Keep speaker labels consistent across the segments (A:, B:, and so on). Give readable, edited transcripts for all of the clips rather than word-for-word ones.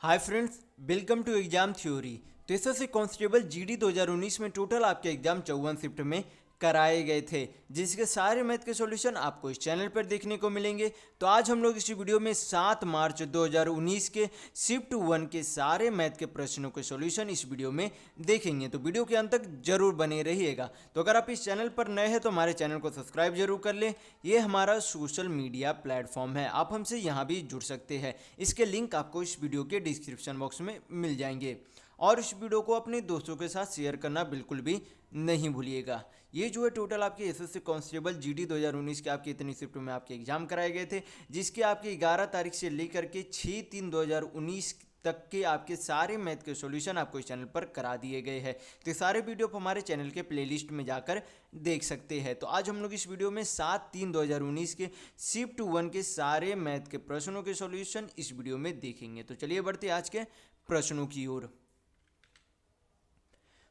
A: Hi friends, welcome to exam theory. तो SSC constable GD 2019 में total आपके exam 54 shift में कराए गए थे, जिसके सारे मैथ के सॉल्यूशन आपको इस चैनल पर देखने को मिलेंगे। तो आज हम लोग इस वीडियो में 7 मार्च 2019 के शिफ्ट 1 के सारे मैथ के प्रश्नों के सॉल्यूशन इस वीडियो में देखेंगे। तो वीडियो के अंत तक जरूर बने रहिएगा। तो अगर आप इस चैनल पर नए हैं तो हमारे चैनल को सब्सक्राइब जरूर कर लें। ये हमारा सोशल मीडिया प्लेटफॉर्म है, आप हमसे यहाँ भी जुड़ सकते हैं। इसके लिंक आपको इस वीडियो के डिस्क्रिप्शन बॉक्स में मिल जाएंगे। और इस वीडियो को अपने दोस्तों के साथ शेयर करना बिल्कुल भी नहीं भूलिएगा। ये जो है टोटल आपके एसएससी कांस्टेबल जीडी 2019 के आपके इतनी शिफ्ट में आपके एग्जाम कराए गए थे, जिसके आपके 11 तारीख से लेकर के 6/3/2019 तक के आपके सारे मैथ के सॉल्यूशन आपको इस चैनल पर करा दिए गए हैं। तो सारे वीडियो आप हमारे चैनल के प्लेलिस्ट में जाकर देख सकते हैं। तो आज हम लोग इस वीडियो में 7/3/2019 के शिफ्ट 1 के सारे मैथ के प्रश्नों के सॉल्यूशन इस वीडियो में देखेंगे। तो चलिए बढ़ते आज के प्रश्नों की ओर।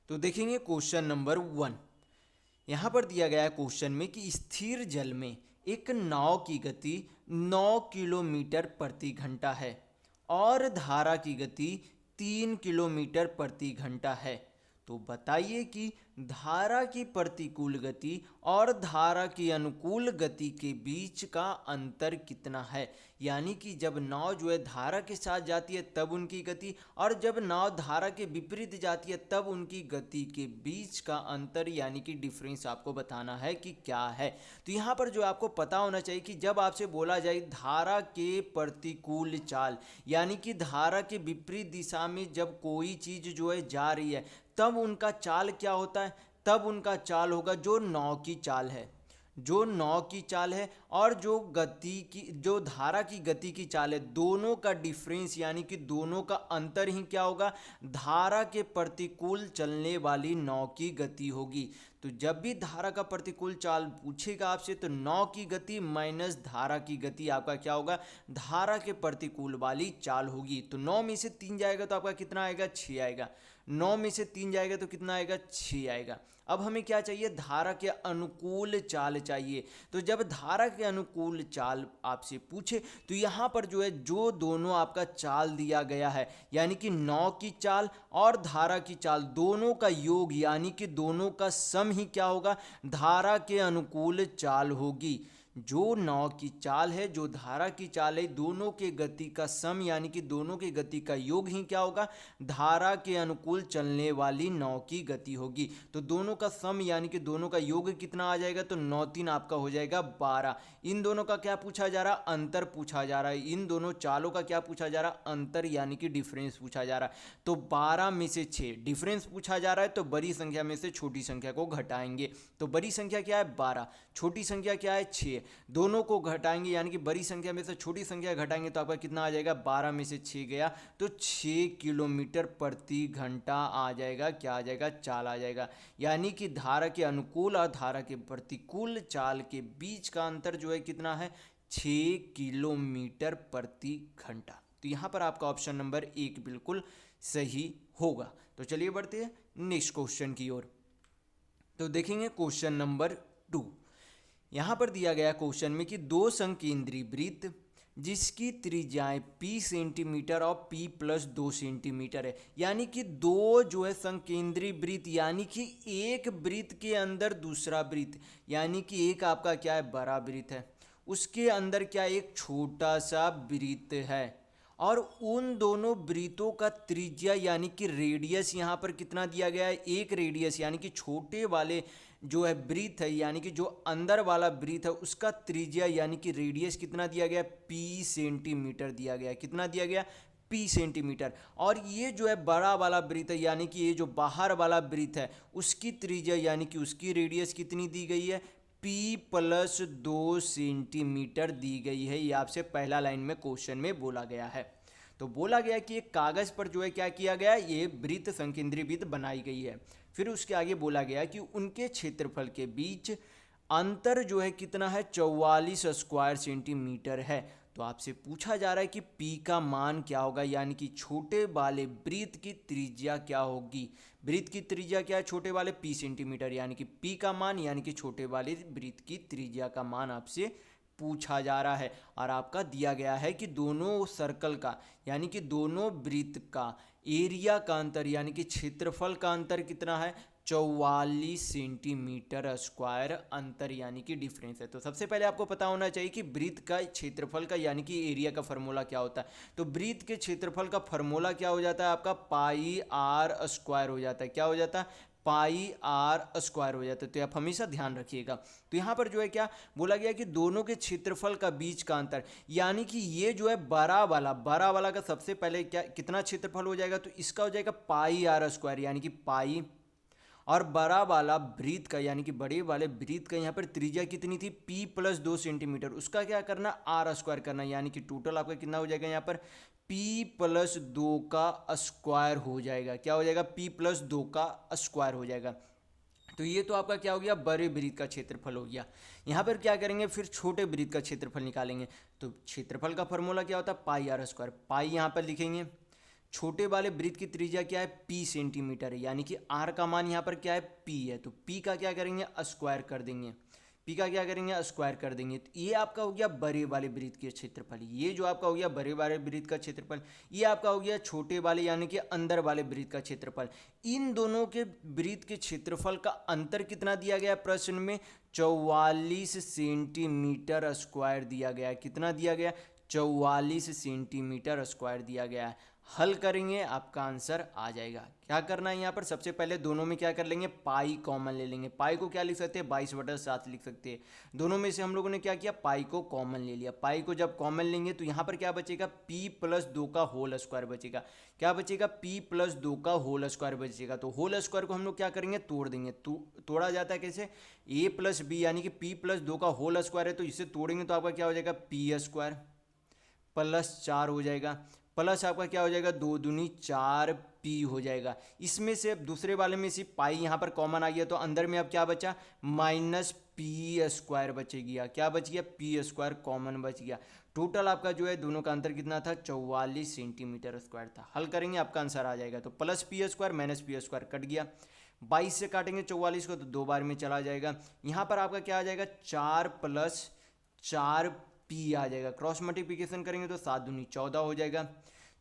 A: तो देखेंगे क्वेश्चन नंबर 1। यहाँ पर दिया गया है क्वेश्चन में कि स्थिर जल में एक नाव की गति 9 किलोमीटर प्रति घंटा है और धारा की गति 3 किलोमीटर प्रति घंटा है। तो बताइए कि धारा की प्रतिकूल गति और धारा की अनुकूल गति के बीच का अंतर कितना है। यानी कि जब नाव जो है धारा के साथ जाती है तब उनकी गति, और जब नाव धारा के विपरीत जाती है तब उनकी गति के बीच का अंतर यानी कि डिफरेंस आपको बताना है कि क्या है। तो यहाँ पर जो आपको पता होना चाहिए कि जब आपसे बोला जाए धारा के प्रतिकूल चाल, यानी कि धारा के विपरीत दिशा में जब कोई चीज़ जो है जा रही है तब उनका चाल क्या होता है। तब उनका चाल होगा जो नाव की चाल है, जो नाव की चाल है, और जो गति की, जो धारा की गति की चाल है, दोनों का डिफरेंस यानी कि दोनों का अंतर ही क्या होगा, धारा के प्रतिकूल चलने वाली नाव की गति होगी। तो जब भी धारा का प्रतिकूल चाल पूछेगा आपसे तो नाव की गति माइनस धारा की गति आपका क्या होगा, धारा के प्रतिकूल वाली चाल होगी। तो 9 में से 3 जाएगा तो आपका कितना आएगा, 6 आएगा। 9 में से 3 जाएगा तो कितना आएगा, 6 आएगा। अब हमें क्या चाहिए, धारा के अनुकूल चाल चाहिए। तो जब धारा के अनुकूल चाल आपसे पूछे तो यहाँ पर जो है जो दोनों आपका चाल दिया गया है, यानी कि नाव की चाल और धारा की चाल, दोनों का योग यानी कि दोनों का सम ही क्या होगा, धारा के अनुकूल चाल होगी। जो नाव की चाल है, जो धारा की चाल है, दोनों के गति का सम यानी कि दोनों की गति का योग ही क्या होगा, धारा के अनुकूल चलने वाली नाव की गति होगी। तो दोनों का सम यानी कि दोनों का योग कितना आ जाएगा, तो 9 3 आपका हो जाएगा 12। इन दोनों का क्या पूछा जा रहा, अंतर पूछा जा रहा है। इन दोनों चालों का क्या पूछा जा रहा, अंतर यानी कि डिफरेंस पूछा जा रहा है। तो 12 में से 6 डिफरेंस पूछा जा रहा है, तो बड़ी संख्या में से छोटी संख्या को घटाएंगे। तो बड़ी संख्या क्या है, 12, छोटी संख्या क्या है, 6। दोनों को घटाएंगे यानी कि बड़ी संख्या में से छोटी संख्या घटाएंगे तो आपका कितना आ जाएगा, 12 में से 6 गया तो 6 किलोमीटर प्रति घंटा आ जाएगा। क्या आ जाएगा, चाल आ जाएगा। यानी कि धारा के अनुकूल और धारा के प्रतिकूल चाल के बीच का अंतर जो है कितना है, 6 किलोमीटर प्रति घंटा। तो यहाँ पर आपका ऑप्शन नंबर 1 बिल्कुल सही होगा। तो चलिए बढ़ते हैं नेक्स्ट क्वेश्चन की ओर। तो देखेंगे क्वेश्चन नंबर 2। यहाँ पर दिया गया क्वेश्चन में कि 2 संकेंद्री वृत्त जिसकी त्रिज्याएं p सेंटीमीटर और p + 2 सेंटीमीटर है, यानी कि 2 जो है संकेंद्री वृत्त, यानी कि एक वृत्त के अंदर दूसरा वृत्त, यानी कि एक आपका क्या है, बड़ा वृत्त है, उसके अंदर क्या एक छोटा सा वृत्त है, और उन दोनों वृत्तों का त्रिज्या यानी कि रेडियस यहाँ पर कितना दिया गया है, एक रेडियस, यानी कि छोटे वाले जो है वृत्त है, यानी कि जो अंदर वाला वृत्त है उसका त्रिज्या यानी कि रेडियस कितना दिया गया, p सेंटीमीटर दिया गया। कितना दिया गया, p सेंटीमीटर। और ये जो है बड़ा वाला वृत्त है, यानी कि ये जो बाहर वाला वृत्त है उसकी त्रिज्या यानी कि उसकी रेडियस कितनी दी गई है, p + 2 सेंटीमीटर दी गई है। ये आपसे पहला लाइन में क्वेश्चन में बोला गया है। तो बोला गया कि एक कागज़ पर जो है क्या किया गया, ये वृत्त संकेंद्री वृत्त बनाई गई है। फिर उसके आगे बोला गया कि उनके क्षेत्रफल के बीच अंतर जो है कितना है, 44 स्क्वायर सेंटीमीटर है। तो आपसे पूछा जा रहा है कि p का मान क्या होगा, यानी कि छोटे वाले वृत्त की त्रिज्या क्या होगी। वृत्त की त्रिज्या क्या है, छोटे वाले p सेंटीमीटर, यानी कि p का मान यानी कि छोटे वाले वृत्त की त्रिज्या का मान आपसे पूछा जा रहा है। और आपका दिया गया है कि दोनों सर्कल का यानी कि दोनों वृत्त का एरिया का अंतर यानी कि क्षेत्रफल का अंतर कितना है, 44 सेंटीमीटर स्क्वायर अंतर यानी कि डिफरेंस है। तो सबसे पहले आपको पता होना चाहिए कि वृत्त का क्षेत्रफल का यानी कि एरिया का फार्मूला क्या होता है। तो वृत्त के क्षेत्रफल का फार्मूला क्या हो जाता है आपका, पाई आर स्क्वायर हो जाता है। क्या हो जाता है, पाई आर स्क्वायर हो जाता है। तो आप हमेशा ध्यान रखिएगा। तो यहाँ पर जो है क्या बोला गया कि दोनों के क्षेत्रफल का बीच का अंतर यानी कि ये जो है बड़ा वाला का सबसे पहले क्या कितना क्षेत्रफल हो जाएगा, तो इसका हो जाएगा पाई आर स्क्वायर यानी कि पाई, और बड़ा वाला वृत्त का यानी कि बड़े वाले वृत्त का यहाँ पर त्रिज्या कितनी थी, p प्लस 2 सेंटीमीटर, उसका क्या करना, आर स्क्वायर करना, यानी कि टोटल आपका कितना हो जाएगा यहाँ पर p प्लस 2 का स्क्वायर हो जाएगा। क्या हो जाएगा, p प्लस 2 का स्क्वायर हो जाएगा। तो ये तो आपका क्या हो गया, बड़े वृत्त का क्षेत्रफल हो गया। यहाँ पर क्या करेंगे, फिर छोटे वृत्त का क्षेत्रफल निकालेंगे। तो क्षेत्रफल का फॉर्मूला क्या होता है, पाई आर स्क्वायर। पाई यहाँ पर लिखेंगे, छोटे वाले वृत्त की त्रिज्या क्या है, p सेंटीमीटर है, यानी कि r का मान यहाँ पर क्या है, p है। तो p का क्या करेंगे, स्क्वायर कर देंगे। p का क्या करेंगे, स्क्वायर कर देंगे। तो ये आपका हो गया बड़े वाले वृत्त के क्षेत्रफल। ये जो आपका हो गया बड़े वाले वृत्त का क्षेत्रफल, ये आपका हो गया छोटे वाले यानी कि अंदर वाले वृत्त का क्षेत्रफल। इन दोनों के वृत्त के क्षेत्रफल का अंतर कितना दिया गया प्रश्न में, 44 सेंटीमीटर स्क्वायर दिया गया है। कितना दिया गया, 44 सेंटीमीटर स्क्वायर दिया गया है। हल करेंगे आपका आंसर आ जाएगा। क्या करना है यहाँ पर, सबसे पहले दोनों में क्या कर लेंगे, पाई कॉमन ले लेंगे। पाई को क्या लिख सकते हैं, 22/7 लिख सकते हैं। दोनों में से हम लोगों ने क्या किया, पाई को कॉमन ले लिया। पाई को जब कॉमन लेंगे तो यहाँ पर क्या बचेगा, p प्लस 2 का होल स्क्वायर बचेगा। क्या बचेगा, p प्लस 2 का होल स्क्वायर बचेगा। तो होल स्क्वायर को हम लोग क्या करेंगे, तोड़ देंगे। तोड़ा जाता है कैसे, a प्लस बी यानी कि p प्लस 2 का होल स्क्वायर है, तो इसे तोड़ेंगे तो आपका क्या हो जाएगा, p स्क्वायर प्लस 4 हो जाएगा, प्लस आपका क्या हो जाएगा, 2 दूनी 4 p हो जाएगा। इसमें से दूसरे वाले में से पाई यहाँ पर कॉमन आ गया, तो अंदर में अब क्या बचा, माइनस p स्क्वायर बचेगी। क्या बच गया, p स्क्वायर कॉमन बच गया। टोटल आपका जो है दोनों का अंतर कितना था, 44 सेंटीमीटर स्क्वायर था। हल करेंगे आपका आंसर आ जाएगा। तो plus p square minus p square cut गया, 22 से काटेंगे 44 को तो 2 बार में चला जाएगा। यहाँ पर आपका क्या आ जाएगा, 4 प्लस 4 p आ जाएगा। क्रॉस मल्टीप्लिकेशन करेंगे तो 7 दूनी 14 हो जाएगा।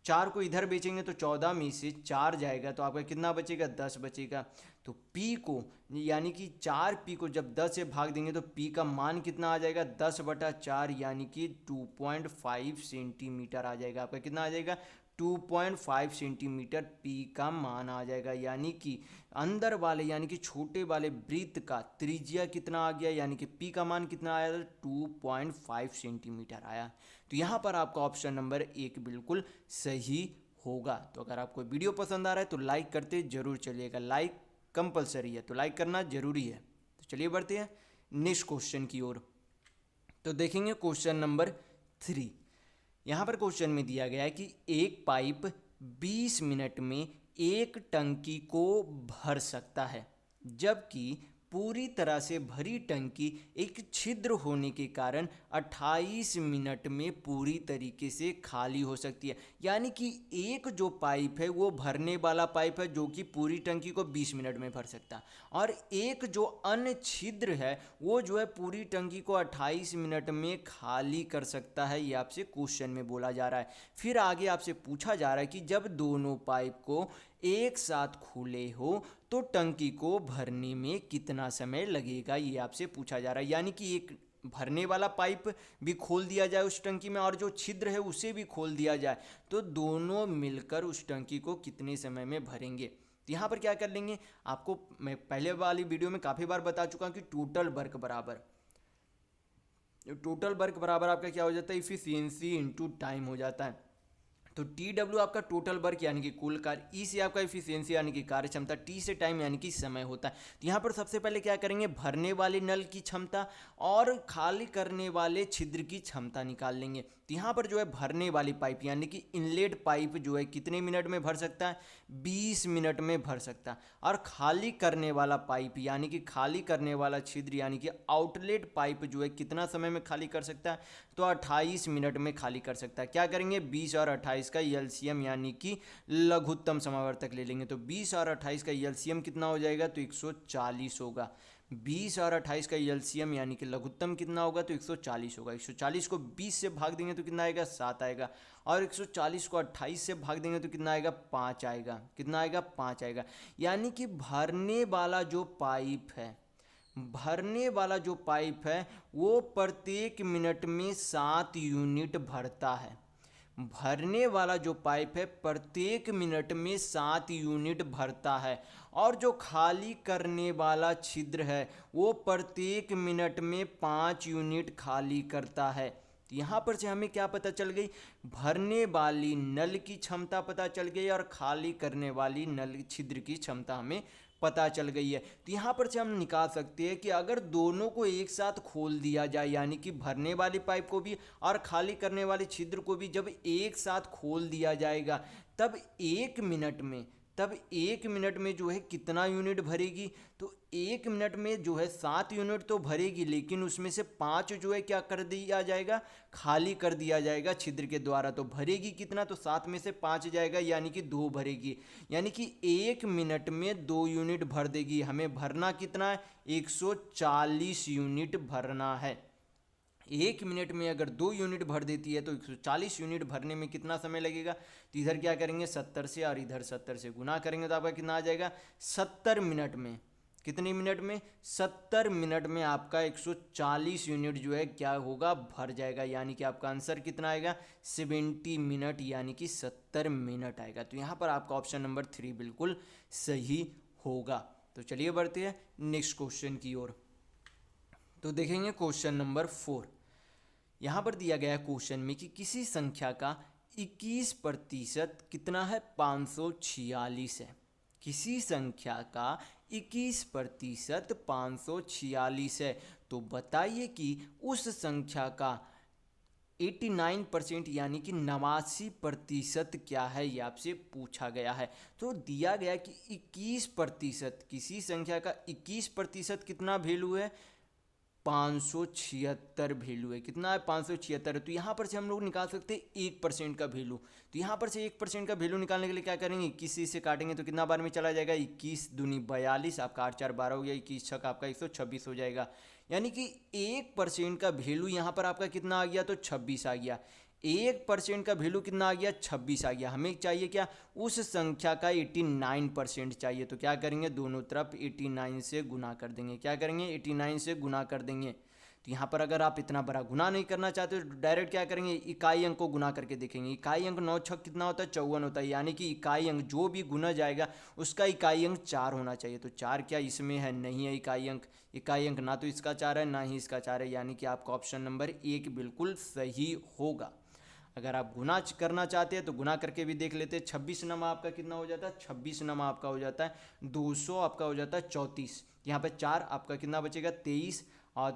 A: 4 को इधर बेचेंगे तो 14 में से 4 जाएगा तो आपका कितना बचेगा, 10 बचेगा। तो p को यानी कि 4p को जब 10 से भाग देंगे तो p का मान कितना आ जाएगा, 10/4 यानी कि 2.5 सेंटीमीटर आ जाएगा। आपका कितना आ जाएगा, 2.5 सेंटीमीटर p का मान आ जाएगा। यानी कि अंदर वाले यानी कि छोटे वाले वृत्त का त्रिज्या कितना आ गया, यानी कि p का मान कितना आया, 2.5 सेंटीमीटर आया। तो यहाँ पर आपका ऑप्शन नंबर 1 बिल्कुल सही होगा। तो अगर आपको वीडियो पसंद आ रहा है तो लाइक करते जरूर चलिएगा, लाइक कंपलसरी है, तो लाइक करना जरूरी है। तो चलिए बढ़ते हैं नेक्स्ट क्वेश्चन की ओर। तो देखेंगे क्वेश्चन नंबर 3। यहाँ पर क्वेश्चन में दिया गया है कि एक पाइप 20 मिनट में एक टंकी को भर सकता है, जबकि पूरी तरह से भरी टंकी एक छिद्र होने के कारण 28 मिनट में पूरी तरीके से खाली हो सकती है। यानी कि एक जो पाइप है वो भरने वाला पाइप है जो कि पूरी टंकी को 20 मिनट में भर सकता है, और एक जो अन्य छिद्र है वो जो है पूरी टंकी को 28 मिनट में खाली कर सकता है। ये आपसे क्वेश्चन में बोला जा रहा है। फिर आगे आपसे पूछा जा रहा है कि जब दोनों पाइप को एक साथ खुले हो तो टंकी को भरने में कितना समय लगेगा, ये आपसे पूछा जा रहा है। यानी कि एक भरने वाला पाइप भी खोल दिया जाए उस टंकी में और जो छिद्र है उसे भी खोल दिया जाए, तो दोनों मिलकर उस टंकी को कितने समय में भरेंगे। तो यहाँ पर क्या कर लेंगे, आपको मैं पहले वाली वीडियो में काफ़ी बार बता चुका हूँ कि टोटल वर्क बराबर आपका क्या हो जाता है, इफिशियंसी इनटू टाइम हो जाता है। तो TW आपका टोटल वर्क यानी कि कुल कार्य, E से आपका इफिशियंसी यानी कि कार्य क्षमता, T से टाइम यानी कि समय होता है। तो यहाँ पर सबसे पहले क्या करेंगे, भरने वाले नल की क्षमता और खाली करने वाले छिद्र की क्षमता निकाल लेंगे। तो यहाँ पर जो है भरने वाली पाइप यानी कि इनलेट पाइप जो है कितने मिनट में भर सकता है, 20 मिनट में भर सकता है। और खाली करने वाला पाइप यानी कि खाली करने वाला छिद्र यानी कि आउटलेट पाइप जो है कितना समय में खाली कर सकता है, तो 28 मिनट में खाली कर सकता है। क्या करेंगे, 20 और 28 का एलसीएम यानी कि लघुत्तम समावर्तक ले लेंगे। तो 20 और 28 का एलसीएम कितना हो जाएगा, तो 140 होगा। 20 और 28 का एलसीएम यानी कि लघुत्तम कितना होगा, तो 140 होगा। 140 को 20 से भाग देंगे तो कितना आएगा, 7 आएगा। और 140 को 28 से भाग देंगे तो कितना आएगा, 5 आएगा। कितना आएगा, 5 आएगा। यानी कि भरने वाला जो पाइप है वो प्रत्येक मिनट में 7 यूनिट भरता है। भरने वाला जो पाइप है प्रत्येक मिनट में 7 यूनिट भरता है। और जो खाली करने वाला छिद्र है वो प्रत्येक मिनट में 5 यूनिट खाली करता है। तो यहाँ पर से हमें क्या पता चल गई, भरने वाली नल की क्षमता पता चल गई और खाली करने वाली नल छिद्र की क्षमता हमें पता चल गई है। तो यहाँ पर से हम निकाल सकते हैं कि अगर दोनों को एक साथ खोल दिया जाए, यानी कि भरने वाली पाइप को भी और खाली करने वाले छिद्र को भी जब एक साथ खोल दिया जाएगा तब एक मिनट में जो है कितना यूनिट भरेगी, तो एक मिनट में जो है 7 यूनिट तो भरेगी, लेकिन उसमें से 5 जो है क्या कर दिया जाएगा, खाली कर दिया जाएगा छिद्र के द्वारा। तो भरेगी कितना, तो 7 में से 5 जाएगा यानी कि 2 भरेगी। यानी कि एक मिनट में 2 यूनिट भर देगी। हमें भरना कितना है, 140 यूनिट भरना है। एक मिनट में अगर 2 यूनिट भर देती है तो 140 यूनिट भरने में कितना समय लगेगा, तो इधर क्या करेंगे 70 से और इधर 70 से गुना करेंगे तो आपका कितना आ जाएगा, 70 मिनट में। कितने मिनट में, 70 मिनट में आपका 140 यूनिट जो है क्या होगा, भर जाएगा। यानी कि आपका आंसर कितना आएगा, 70 मिनट, यानी कि 70 मिनट आएगा। तो यहाँ पर आपका ऑप्शन नंबर 3 बिल्कुल सही होगा। तो चलिए बढ़ते हैं नेक्स्ट क्वेश्चन की ओर। तो देखेंगे क्वेश्चन नंबर 4। यहाँ पर दिया गया क्वेश्चन में कि किसी संख्या का 21% कितना है, 546 है। किसी संख्या का 21% 546 है। तो बताइए कि उस संख्या का 89% यानी कि 89% क्या है, ये आपसे पूछा गया है। तो दिया गया कि 21%, किसी संख्या का 21% कितना वैल्यू है, 576 वैल्यू है। कितना है, 576। तो यहाँ पर से हम लोग निकाल सकते हैं 1% का वैल्यू। तो यहाँ पर से 1% का वैल्यू निकालने के लिए क्या करेंगे, 21 से काटेंगे तो कितना बार में चला जाएगा, 21 दूनी 42, आपका 8 4 12 हो गया, 21 छक आपका 126 हो जाएगा। यानी कि 1% का वैल्यू यहाँ पर आपका कितना आ गया, तो 26 आ गया। 1% का वैल्यू कितना आ गया, 26 आ गया। हमें चाहिए क्या, उस संख्या का 89% चाहिए। तो क्या करेंगे, दोनों तरफ 89 से गुना कर देंगे। क्या करेंगे, 89 से गुना कर देंगे। तो यहाँ पर अगर आप इतना बड़ा गुना नहीं करना चाहते तो डायरेक्ट क्या करेंगे, इकाई अंक को गुना करके देखेंगे। इकाई अंक 9 छक कितना होता है, 54 होता है। यानी कि इकाई अंक जो भी गुना जाएगा उसका इकाई अंक 4 होना चाहिए। तो 4 क्या इसमें है, नहीं है इकाई अंक। इकाई अंक ना तो इसका 4 है ना ही इसका 4 है। यानी कि आपका ऑप्शन नंबर 1 बिल्कुल सही होगा। अगर आप गुना करना चाहते हैं तो गुना करके भी देख लेते हैं। 26 नमा आपका कितना हो जाता है, 26 नमा आपका हो जाता है 200, आपका हो जाता है 34। यहाँ पे 4 आपका कितना बचेगा, 23, और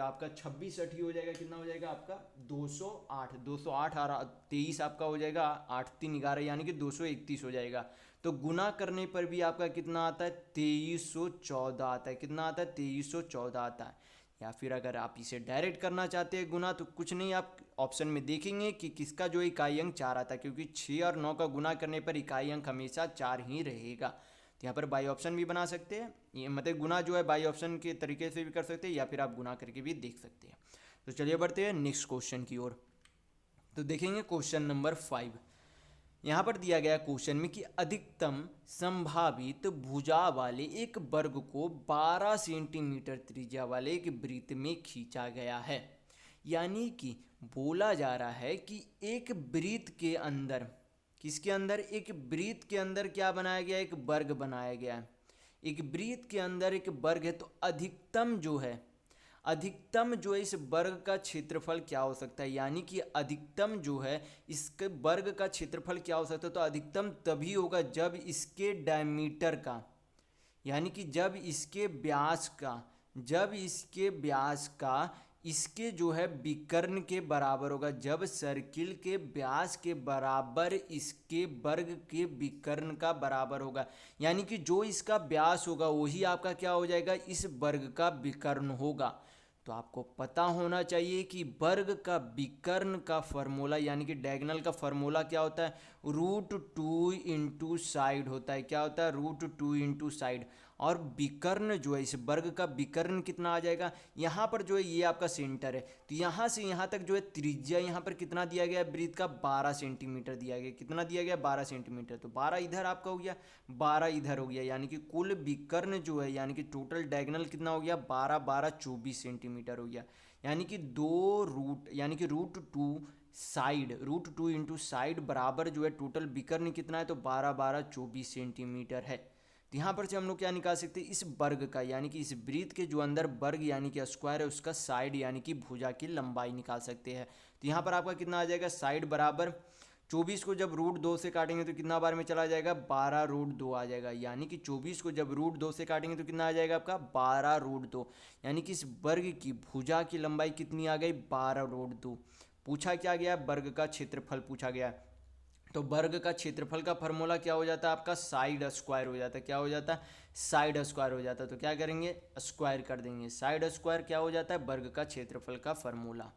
A: आपका 26 अठी हो जाएगा, कितना हो जाएगा आपका 208। 208 और 23 आपका हो जाएगा 8 3 11, यानी कि 231 हो जाएगा। तो गुना करने पर भी आपका कितना आता है, 2314 आता है। कितना आता है, 2314 आता है। या फिर अगर आप इसे डायरेक्ट करना चाहते हैं गुना, तो कुछ नहीं, आप ऑप्शन में देखेंगे कि किसका जो इकाई अंक 4 आता है, क्योंकि 6 और 9 का गुना करने पर इकाई अंक हमेशा 4 ही रहेगा। तो यहाँ पर बाई ऑप्शन भी बना सकते हैं, ये मतलब गुना जो है बाई ऑप्शन के तरीके से भी कर सकते हैं, या फिर आप गुना करके भी देख सकते हैं। तो चलिए बढ़ते हैं नेक्स्ट क्वेश्चन की ओर। तो देखेंगे क्वेश्चन नंबर 5। यहाँ पर दिया गया क्वेश्चन में कि अधिकतम संभावित भुजा वाले एक वर्ग को 12 सेंटीमीटर त्रिज्या वाले एक वृत्त में खींचा गया है। यानी कि बोला जा रहा है कि एक वृत्त के अंदर, किसके अंदर, एक वृत्त के अंदर क्या बनाया गया, एक वर्ग बनाया गया है। एक वृत्त के अंदर एक वर्ग है, तो अधिकतम जो है इस वर्ग का क्षेत्रफल क्या हो सकता है। यानी कि अधिकतम जो है इसके वर्ग का क्षेत्रफल क्या हो सकता है, तो अधिकतम तभी होगा जब इसके डायमीटर का, यानी कि जब इसके व्यास का इसके जो है विकर्ण के बराबर होगा। जब सर्किल के व्यास के बराबर इसके वर्ग के विकर्ण का बराबर होगा, यानी कि जो इसका व्यास होगा वही आपका क्या हो जाएगा, इस वर्ग का विकर्ण होगा। तो आपको पता होना चाहिए कि वर्ग का विकर्ण का फॉर्मूला, यानी कि डायगोनल का फॉर्मूला क्या होता है, √2 इंटू साइड होता है। क्या होता है, √2 इंटू साइड। और विकर्ण जो है इस वर्ग का विकर्ण कितना आ जाएगा, यहाँ पर जो है ये आपका सेंटर है, तो यहाँ से यहाँ तक जो है त्रिज्या यहाँ पर कितना दिया गया है वृत्त का, 12 सेंटीमीटर दिया गया। कितना दिया गया, 12 सेंटीमीटर। तो 12 इधर आपका हो गया, 12 इधर हो गया, यानी कि कुल विकर्ण जो है यानी कि टोटल डायगोनल कितना हो गया, 12 12 24 सेंटीमीटर हो गया। यानी कि दो रूट यानी कि रूट टू इंटू साइड बराबर जो है टोटल विकर्ण कितना है, तो 12 12 24 सेंटीमीटर है। तो यहाँ पर से हम लोग क्या निकाल सकते हैं, इस वर्ग का यानी कि इस वृत्त के जो अंदर वर्ग यानी कि स्क्वायर है उसका साइड यानी कि भुजा की लंबाई निकाल सकते हैं। तो यहाँ पर आपका कितना आ जाएगा, साइड बराबर 24 को जब रूट 2 से काटेंगे तो कितना बार में चला जाएगा, 12 रूट 2 आ जाएगा। यानी कि 24 को जब रूट 2 से काटेंगे तो कितना आ जाएगा आपका, 12 रूट 2। यानी कि इस वर्ग की भुजा की लंबाई कितनी आ गई, 12 रूट 2। पूछा क्या गया, वर्ग का क्षेत्रफल पूछा गया। तो वर्ग का क्षेत्रफल का फॉर्मूला क्या हो जाता है आपका, साइड स्क्वायर हो जाता है। क्या हो जाता है, साइड स्क्वायर हो जाता है। तो क्या करेंगे, स्क्वायर कर देंगे। साइड स्क्वायर क्या हो जाता है, वर्ग का क्षेत्रफल का फॉर्मूला।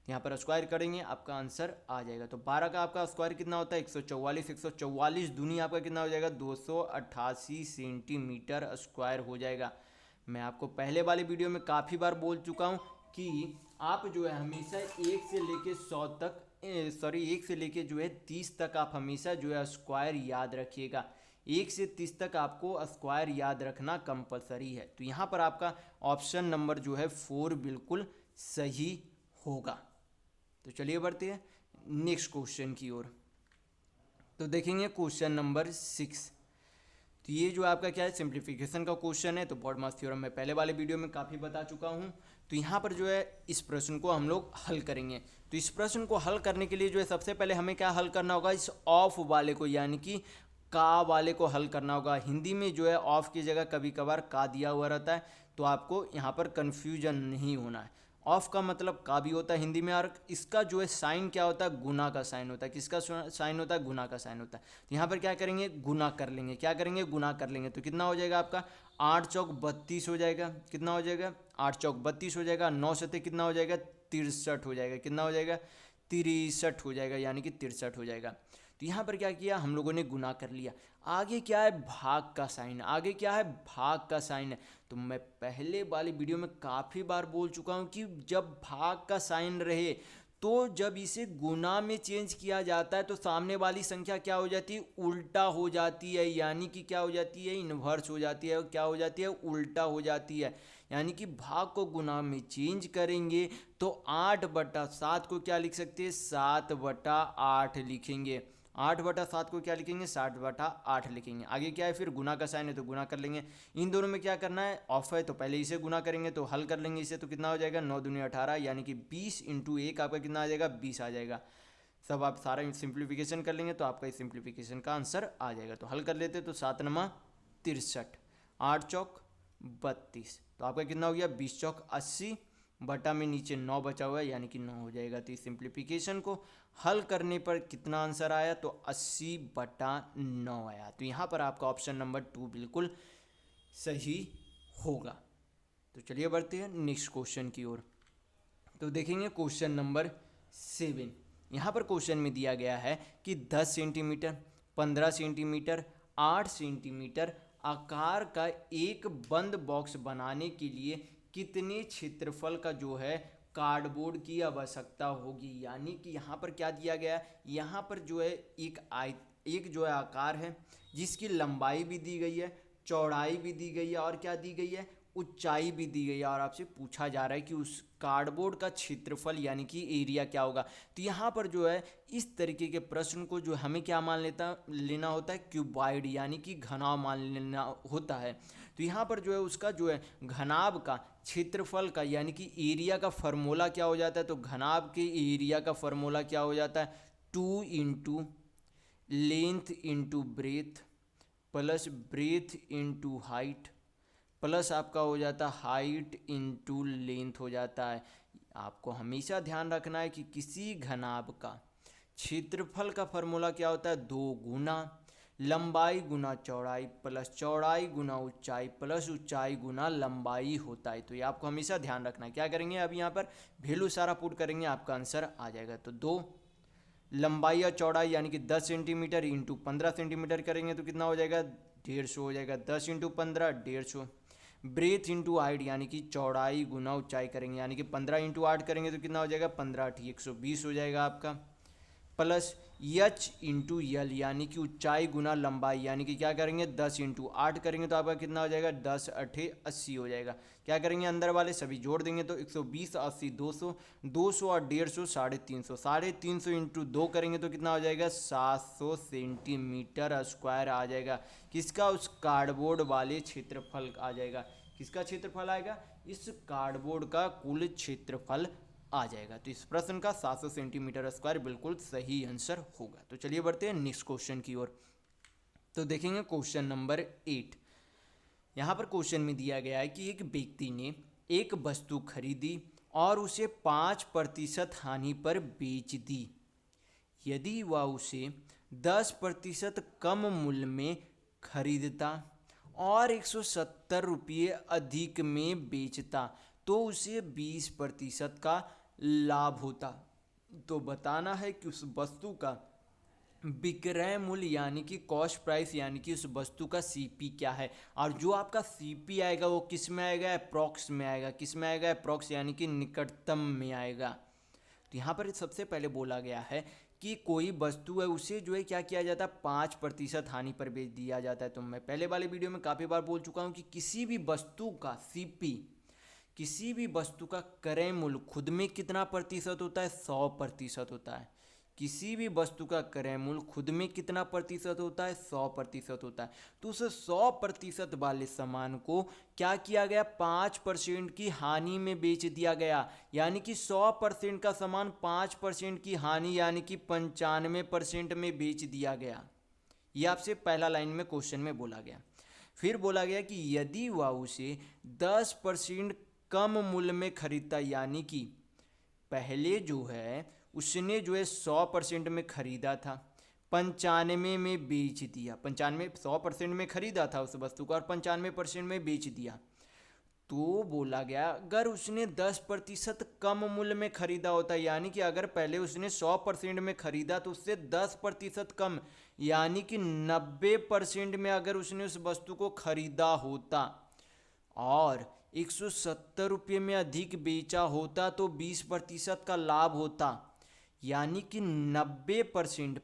A: यहाँ पर स्क्वायर करेंगे, आपका आंसर आ जाएगा। तो 12 का आपका स्क्वायर कितना होता है, 144। 144 दूनी आपका कितना हो जाएगा, 288 सेंटीमीटर स्क्वायर हो जाएगा। मैं आपको पहले वाली वीडियो में काफ़ी बार बोल चुका हूँ कि आप जो है हमेशा 1 से लेके 100 तक 1 से लेके जो है 30 तक आप हमेशा जो है स्क्वायर याद रखिएगा। 1 से 30 तक आपको स्क्वायर याद रखना कंपलसरी है। तो यहाँ पर आपका ऑप्शन नंबर जो है 4 बिल्कुल सही होगा। तो चलिए बढ़ते हैं नेक्स्ट क्वेश्चन की ओर। तो देखेंगे क्वेश्चन नंबर 6। तो ये जो आपका क्या है, सिंप्लीफिकेशन का क्वेश्चन है। तो बॉडमास थ्योरम में पहले वाले वीडियो में काफ़ी बता चुका हूँ। तो यहाँ पर जो है इस प्रश्न को हम लोग हल करेंगे। तो इस प्रश्न को हल करने के लिए जो है सबसे पहले हमें क्या हल करना होगा, इस ऑफ वाले को यानी कि का वाले को हल करना होगा। हिंदी में जो है ऑफ की जगह कभी कभार का दिया हुआ रहता है, तो आपको यहाँ पर कन्फ्यूजन नहीं होना है। ऑफ का मतलब का भी होता है हिंदी में, और इसका जो है साइन क्या होता है, गुना का साइन होता है। किसका साइन होता है, गुना का साइन होता है। तो यहाँ पर क्या करेंगे, गुना कर लेंगे। क्या करेंगे, गुना कर लेंगे। तो कितना हो जाएगा आपका, 8 चौक 32 हो जाएगा। कितना हो जाएगा, 8 चौक 32 हो जाएगा। 9 सते कितना हो जाएगा, 63 हो जाएगा। कितना हो जाएगा, 63 हो जाएगा, यानी कि 63 हो जाएगा। तो यहाँ पर क्या किया हम लोगों ने, गुना कर लिया। आगे क्या है, भाग का साइन। आगे क्या है, भाग का साइन है। तो मैं पहले वाली वीडियो में काफ़ी बार बोल चुका हूँ कि जब भाग का साइन रहे तो जब इसे गुना में चेंज किया जाता है तो सामने वाली संख्या क्या हो जाती है, उल्टा हो जाती है। यानी कि क्या हो जाती है, इन्वर्स हो जाती है। और क्या हो जाती है, उल्टा हो जाती है। यानी कि भाग को गुना में चेंज करेंगे तो 8/7 को क्या लिख सकते हैं, 7/8 लिखेंगे। 8/7 को क्या लिखेंगे, 7/8 लिखेंगे। आगे क्या है, फिर गुना का साइन है तो गुना कर लेंगे। इन दोनों में क्या करना है, ऑफ है तो पहले इसे गुना करेंगे, तो हल कर लेंगे इसे। तो कितना हो जाएगा, 9 दूनी 18, यानी कि 20 इंटू 1 आपका कितना आ जाएगा, 20 आ जाएगा। सब आप सारा सिंप्लीफिकेशन कर लेंगे तो आपका इस सिंप्लीफिकेशन का आंसर आ जाएगा। तो हल कर लेते तो 7 नमा 63, 8 चौक 32, तो आपका कितना हो गया, 20 चौक 80 बटा में नीचे 9 बचा हुआ है, यानी कि 9 हो जाएगा। तो इस सिंप्लीफिकेशन को हल करने पर कितना आंसर आया, तो 80/9 आया। तो यहाँ पर आपका ऑप्शन नंबर 2 बिल्कुल सही होगा। तो चलिए बढ़ते हैं नेक्स्ट क्वेश्चन की ओर। तो देखेंगे क्वेश्चन नंबर 7। यहाँ पर क्वेश्चन में दिया गया है कि 10 सेंटीमीटर, 15 सेंटीमीटर, 8 सेंटीमीटर आकार का एक बंद बॉक्स बनाने के लिए कितने क्षेत्रफल का जो है कार्डबोर्ड की आवश्यकता होगी। यानी कि यहाँ पर क्या दिया गया है, यहाँ पर जो है एक जो है आकार है जिसकी लंबाई भी दी गई है, चौड़ाई भी दी गई है, और क्या दी गई है, ऊंचाई भी दी गई है। और आपसे पूछा जा रहा है कि उस कार्डबोर्ड का क्षेत्रफल यानी कि एरिया क्या होगा। तो यहाँ पर जो है इस तरीके के प्रश्न को जो हमें क्या मान लेना होता है, क्यूबॉइड यानी कि घनाव मान लेना होता है। तो यहाँ पर जो है उसका जो है घनाभ का क्षेत्रफल का यानी कि एरिया का फॉर्मूला क्या हो जाता है, तो घनाभ के एरिया का फॉर्मूला क्या हो जाता है, 2 into length into breadth plus breadth into height plus आपका हो जाता है हाइट इंटू लेंथ हो जाता है। आपको हमेशा ध्यान रखना है कि किसी घनाभ का क्षेत्रफल का फॉर्मूला क्या होता है, 2 गुना लंबाई गुना चौड़ाई प्लस चौड़ाई गुना ऊंचाई प्लस ऊंचाई गुना लंबाई होता है। तो ये आपको हमेशा ध्यान रखना है। क्या करेंगे, अब यहाँ पर वैल्यू सारा पुट करेंगे, आपका आंसर आ जाएगा। तो 2 लंबाई और चौड़ाई यानी कि 10 सेंटीमीटर इंटू 15 सेंटीमीटर करेंगे तो कितना हो जाएगा, 150 हो जाएगा। 10 इंटू 15 150। ब्रेथ इंटू हाइट यानी कि चौड़ाई गुना ऊंचाई करेंगे, यानी कि 15 इंटू 8 करेंगे तो कितना हो जाएगा, 15 8 120 हो जाएगा आपका। प्लस एच इंटू यल यानी कि ऊंचाई गुना लंबाई, यानी कि क्या करेंगे, 10 इंटू 8 करेंगे तो आपका कितना हो जाएगा, 10 8 80 हो जाएगा। क्या करेंगे, अंदर वाले सभी जोड़ देंगे तो 120 80 200, 200 और 150 350, 350 इंटू 2 करेंगे तो कितना हो जाएगा, 700 सेंटीमीटर स्क्वायर आ जाएगा। किसका, उस कार्डबोर्ड वाले क्षेत्रफल आ जाएगा। किसका क्षेत्रफल आएगा, इस कार्डबोर्ड का कुल क्षेत्रफल आ जाएगा। तो इस प्रश्न का 700 सेंटीमीटर स्क्वायर बिल्कुल सही आंसर होगा। तो चलिए बढ़ते हैं नेक्स्ट क्वेश्चन की ओर। तो देखेंगे क्वेश्चन नंबर 8। यहाँ पर क्वेश्चन में दिया गया है कि एक व्यक्ति ने एक वस्तु खरीदी और उसे 5% हानि पर बेच दी। यदि वह उसे 10% कम मूल्य में खरीदता और 170 रुपये अधिक में बेचता तो उसे 20% का लाभ होता। तो बताना है कि उस वस्तु का विक्रय मूल्य यानी कि कॉस्ट प्राइस यानी कि उस वस्तु का सीपी क्या है। और जो आपका सीपी आएगा वो किस में आएगा, अप्रॉक्स में आएगा। किस में आएगा, अप्रॉक्स यानी कि निकटतम में आएगा। तो यहाँ पर सबसे पहले बोला गया है कि कोई वस्तु है उसे जो है क्या किया जाता है, 5% हानि पर बेच दिया जाता है। तो मैं पहले वाले वीडियो में काफ़ी बार बोल चुका हूँ कि किसी भी वस्तु का सीपी, किसी भी वस्तु का क्रय मूल्य खुद में कितना प्रतिशत होता है, 100% होता है। किसी भी वस्तु का क्रय मूल्य खुद में कितना प्रतिशत होता है, 100% होता है। तो उस 100% वाले सामान को क्या किया गया, 5% की हानि में बेच दिया गया। यानी कि 100% का सामान 5% की हानि यानी कि 95% में बेच दिया गया। ये आपसे पहला लाइन में क्वेश्चन में बोला गया। फिर बोला गया कि यदि वह उसे 10% कम मूल्य में खरीदता, यानी कि पहले जो है उसने जो है 100% में खरीदा था, 95 में बेच दिया। 95 100% में खरीदा था उस वस्तु को और 95% में बेच दिया। तो बोला गया अगर उसने 10% कम मूल्य में खरीदा होता, यानी कि अगर पहले उसने 100% में खरीदा तो उससे 10% कम यानी कि 90% में अगर उसने उस वस्तु को खरीदा होता और 170 रुपये में अधिक बेचा होता तो 20% का लाभ होता। यानी कि 90%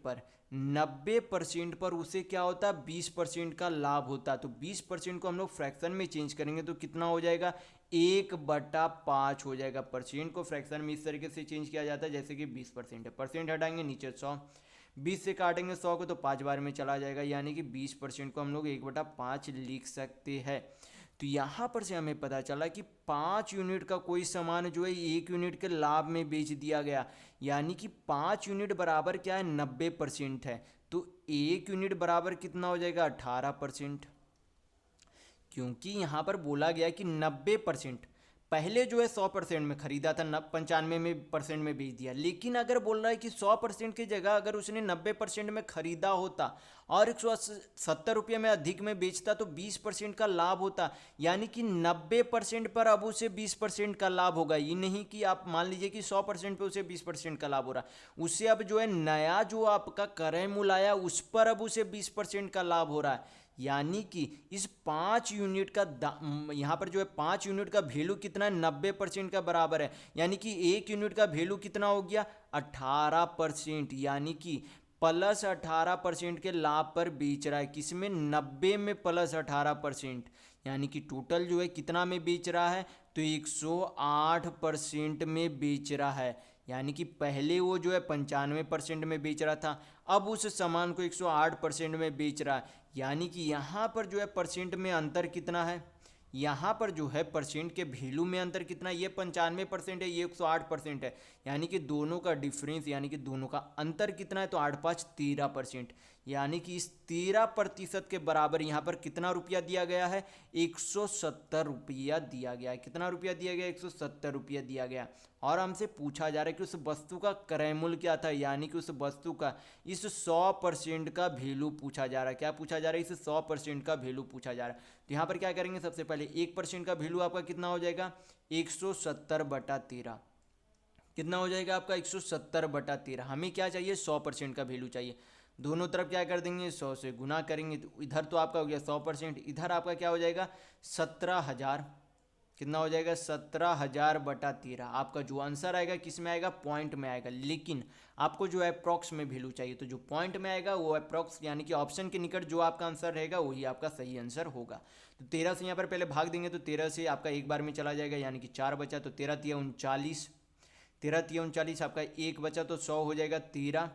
A: पर उसे क्या होता, 20% का लाभ होता। तो 20% को हम लोग फ्रैक्शन में चेंज करेंगे तो कितना हो जाएगा, 1/5 हो जाएगा। परसेंट को फ्रैक्शन में इस तरीके से चेंज किया जाता है जैसे कि 20% है, परसेंट हटाएंगे नीचे 100, 20 से काटेंगे 100 को तो 5 बार में चला जाएगा। यानी कि 20% को हम लोग 1/5 लिख सकते हैं। तो यहाँ पर से हमें पता चला कि 5 यूनिट का कोई सामान जो है 1 यूनिट के लाभ में बेच दिया गया। यानी कि 5 यूनिट बराबर क्या है, 90% है। तो 1 यूनिट बराबर कितना हो जाएगा, 18%। क्योंकि यहाँ पर बोला गया कि 90% पहले जो है 100% में खरीदा था, 95% में बेच दिया। लेकिन अगर बोल रहा है कि 100% की जगह अगर उसने 90% में खरीदा होता और 170 रुपये में अधिक में बेचता तो 20% का लाभ होता। यानी कि 90% पर अब उसे 20% का लाभ होगा। ये नहीं कि आप मान लीजिए कि 100% पे उसे 20% का लाभ हो रहा, उससे अब जो है नया जो आपका क्रय मूल्य आया उस पर अब उसे 20% का लाभ हो रहा है। यानी कि इस 5 यूनिट का यहाँ पर जो है 5 यूनिट का वैल्यू कितना है, 90% का बराबर है। यानी कि 1 यूनिट का वैल्यू कितना हो गया, 18%। यानी कि प्लस 18% के लाभ पर बेच रहा है। किसमें, 90 में प्लस 18%। यानी कि टोटल जो है कितना में बेच रहा है, तो 108% में बेच रहा है। यानी कि पहले वो जो है 95% में बेच रहा था, अब उस सामान को 108% में बेच रहा है। यानी कि यहाँ पर जो है परसेंट में अंतर कितना है, यहाँ पर जो है परसेंट के वैल्यू में अंतर कितना है, ये 95% है, ये 108% है। यानी कि दोनों का डिफरेंस यानी कि दोनों का अंतर कितना है, तो 8 5 13%। यानी कि इस 13% के बराबर यहाँ पर कितना रुपया दिया गया है, 170 रुपया दिया गया है। कितना रुपया दिया गया, 170 रुपया दिया गया। और हमसे पूछा जा रहा है कि उस वस्तु का क्रय मूल्य क्या था, यानी कि उस वस्तु का इस 100% का वैल्यू पूछा जा रहा है। क्या पूछा जा रहा है, इस 100% का वैल्यू पूछा जा रहा है। तो यहाँ पर क्या करेंगे, सबसे पहले 1% का वैल्यू आपका कितना हो जाएगा, 170/13। कितना हो जाएगा आपका 170/13। हमें क्या चाहिए 100% का वैल्यू चाहिए। दोनों तरफ क्या कर देंगे 100 से गुना करेंगे, तो इधर तो आपका हो गया 100%, इधर आपका क्या हो जाएगा 17,000। कितना हो जाएगा 17,000/13। आपका जो आंसर आएगा किस में आएगा पॉइंट में आएगा, लेकिन आपको जो अप्रॉक्स में वैल्यू चाहिए, तो जो पॉइंट में आएगा वो अप्रॉक्स यानी कि ऑप्शन के निकट जो आपका आंसर रहेगा वही आपका सही आंसर होगा। तो 13 से यहाँ पर पहले भाग देंगे तो 13 से आपका एक बार में चला जाएगा यानी कि 4 बचा, तो 13 तिया 39, 13 तिया 39, आपका एक बचा तो 100 हो जाएगा 13,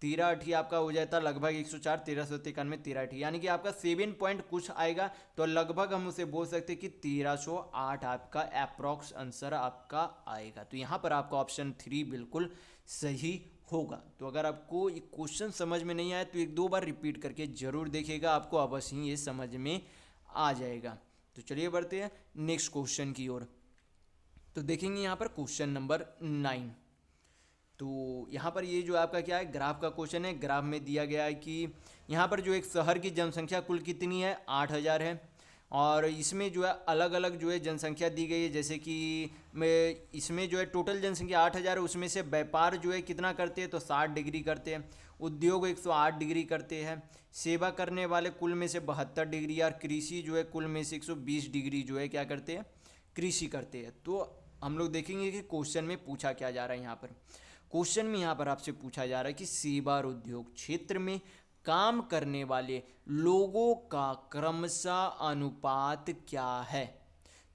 A: 13 अठी आपका हो जाता लगभग 104, 1391, 13 अठी यानी कि आपका 7 पॉइंट कुछ आएगा, तो लगभग हम उसे बोल सकते हैं कि 1308 आपका अप्रॉक्स आंसर आपका आएगा। तो यहाँ पर आपका ऑप्शन 3 बिल्कुल सही होगा। तो अगर आपको ये क्वेश्चन समझ में नहीं आया तो एक दो बार रिपीट करके जरूर देखिएगा, आपको अवश्य ही ये समझ में आ जाएगा। तो चलिए बढ़ते हैं नेक्स्ट क्वेश्चन की ओर। तो देखेंगे यहाँ पर क्वेश्चन नंबर 9। तो यहाँ पर ये जो आपका क्या है ग्राफ का क्वेश्चन है। ग्राफ में दिया गया है कि यहाँ पर जो एक शहर की जनसंख्या कुल कितनी है 8,000 है, और इसमें जो है अलग अलग जो है जनसंख्या दी गई है, जैसे कि मैं इसमें जो है टोटल जनसंख्या 8,000 है, उसमें से व्यापार जो है कितना करते हैं तो 60 डिग्री करते हैं, उद्योग 108 डिग्री करते हैं, सेवा करने वाले कुल में से 72 डिग्री, और कृषि जो है कुल में से 120 डिग्री जो है क्या करते हैं कृषि करते हैं। तो हम लोग देखेंगे कि क्वेश्चन में पूछा क्या जा रहा है। यहाँ पर क्वेश्चन में यहाँ पर आपसे पूछा जा रहा है कि सेवा और उद्योग क्षेत्र में काम करने वाले लोगों का क्रमशः अनुपात क्या है।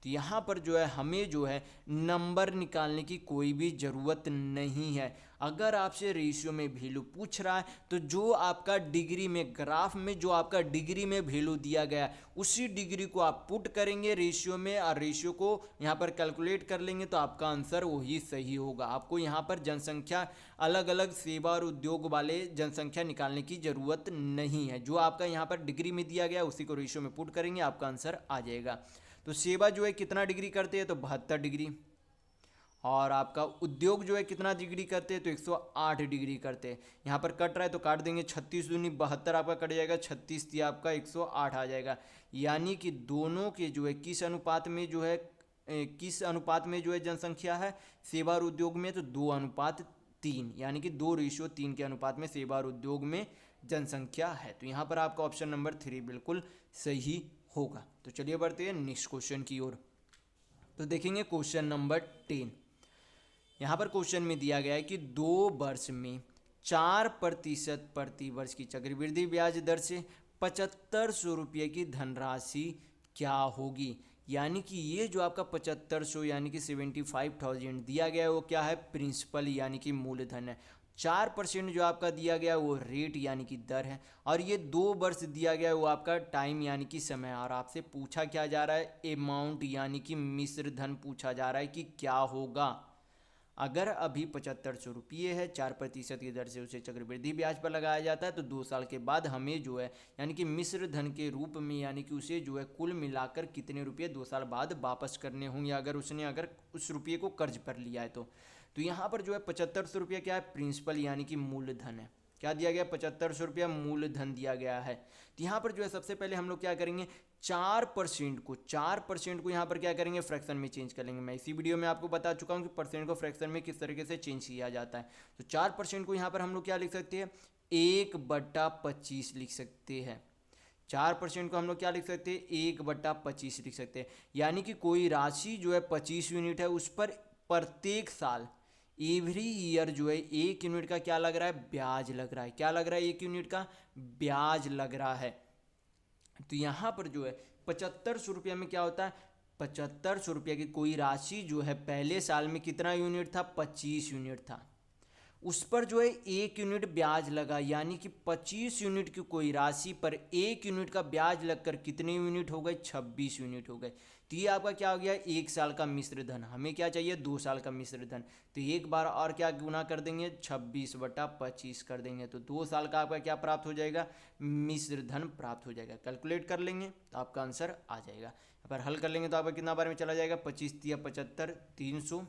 A: तो यहाँ पर जो है हमें जो है नंबर निकालने की कोई भी ज़रूरत नहीं है। अगर आपसे रेशियो में वैल्यू पूछ रहा है तो जो आपका डिग्री में ग्राफ में जो आपका डिग्री में वैल्यू दिया गया है उसी डिग्री को आप पुट करेंगे रेशियो में, और रेशियो को यहाँ पर कैलकुलेट कर लेंगे तो आपका आंसर वही सही होगा। आपको यहाँ पर जनसंख्या अलग अलग सेवा और उद्योग वाले जनसंख्या निकालने की ज़रूरत नहीं है। जो आपका यहाँ पर डिग्री में दिया गया उसी को रेशियो में पुट करेंगे, आपका आंसर आ जाएगा। तो सेवा जो है कितना डिग्री करते हैं तो 72 डिग्री, और आपका उद्योग जो है कितना डिग्री करते हैं तो 108 डिग्री करते हैं। यहाँ पर कट रहा है तो काट देंगे, 36 दूनी 72 आपका कट जाएगा, 36 दिया आपका 108 आ जाएगा। यानी कि दोनों के जो है किस अनुपात में जो है किस अनुपात में जो है जनसंख्या है सेवा और उद्योग में, तो 2:3, यानी कि 2:3 के अनुपात में सेवा और उद्योग में जनसंख्या है। तो यहाँ पर आपका ऑप्शन नंबर 3 बिल्कुल सही होगा। तो चलिए बढ़ते हैं नेक्स्ट क्वेश्चन की ओर। तो देखेंगे क्वेश्चन नंबर 10। यहाँ पर क्वेश्चन में दिया गया है कि 2 वर्ष में 4% प्रति वर्ष की चक्रवृद्धि ब्याज दर से 7,500 रुपये की धनराशि क्या होगी। यानी कि ये जो आपका 7,500 यानी कि 75,000 दिया गया है वो क्या है प्रिंसिपल यानी कि मूलधन है। 4% जो आपका दिया गया वो रेट यानी कि दर है, और ये 2 वर्ष दिया गया वो आपका टाइम यानी कि समय। और आपसे पूछा क्या जा रहा है अमाउंट यानी कि मिश्र धन पूछा जा रहा है कि क्या होगा। अगर अभी 7,500 रुपये है 4% की दर से उसे चक्रवृद्धि ब्याज पर लगाया जाता है, तो 2 साल के बाद हमें जो है यानी कि मिश्र धन के रूप में यानी कि उसे जो है कुल मिलाकर कितने रुपये 2 साल बाद वापस करने होंगे, अगर उसने अगर उस रुपये को कर्ज पर लिया है तो यहाँ पर जो है 7,500 रुपये क्या है प्रिंसिपल यानी कि मूलधन है। क्या दिया गया 7,500 रुपया मूलधन दिया गया है। तो यहाँ पर जो है सबसे पहले हम लोग क्या करेंगे 4% को यहाँ पर क्या करेंगे फ्रैक्शन में चेंज कर लेंगे। मैं इसी वीडियो में आपको बता चुका हूँ कि परसेंट को फ्रैक्शन में किस तरीके से चेंज किया जाता है। तो 4% को यहाँ पर हम लोग क्या लिख सकते हैं 1/25 लिख सकते हैं। 4% को हम लोग क्या लिख सकते हैं 1/25 लिख सकते हैं। यानी कि कोई राशि जो है 25 यूनिट है उस पर प्रत्येक साल एवरी ईयर जो है 1 यूनिट का क्या लग रहा है ब्याज लग रहा है। क्या लग रहा है 1 यूनिट का ब्याज लग रहा है। तो यहाँ पर जो है 7,500 रुपये में क्या होता है 7,500 रुपये की कोई राशि जो है पहले साल में कितना यूनिट था 25 यूनिट था, उस पर जो है 1 यूनिट ब्याज लगा। यानी कि 25 यूनिट की कोई राशि पर 1 यूनिट का ब्याज लगकर कितने यूनिट हो गए 26 यूनिट हो गए। तो ये आपका क्या हो गया 1 साल का मिश्र धन। हमें क्या चाहिए 2 साल का मिश्र धन। तो एक बार और क्या गुना कर देंगे 26/25 कर देंगे, तो 2 साल का आपका क्या प्राप्त हो जाएगा मिश्र धन प्राप्त हो जाएगा। कैलकुलेट कर लेंगे तो आपका आंसर आ जाएगा। यहाँ पर हल कर लेंगे तो आपका कितना बार में चला जाएगा 25 या 75 300,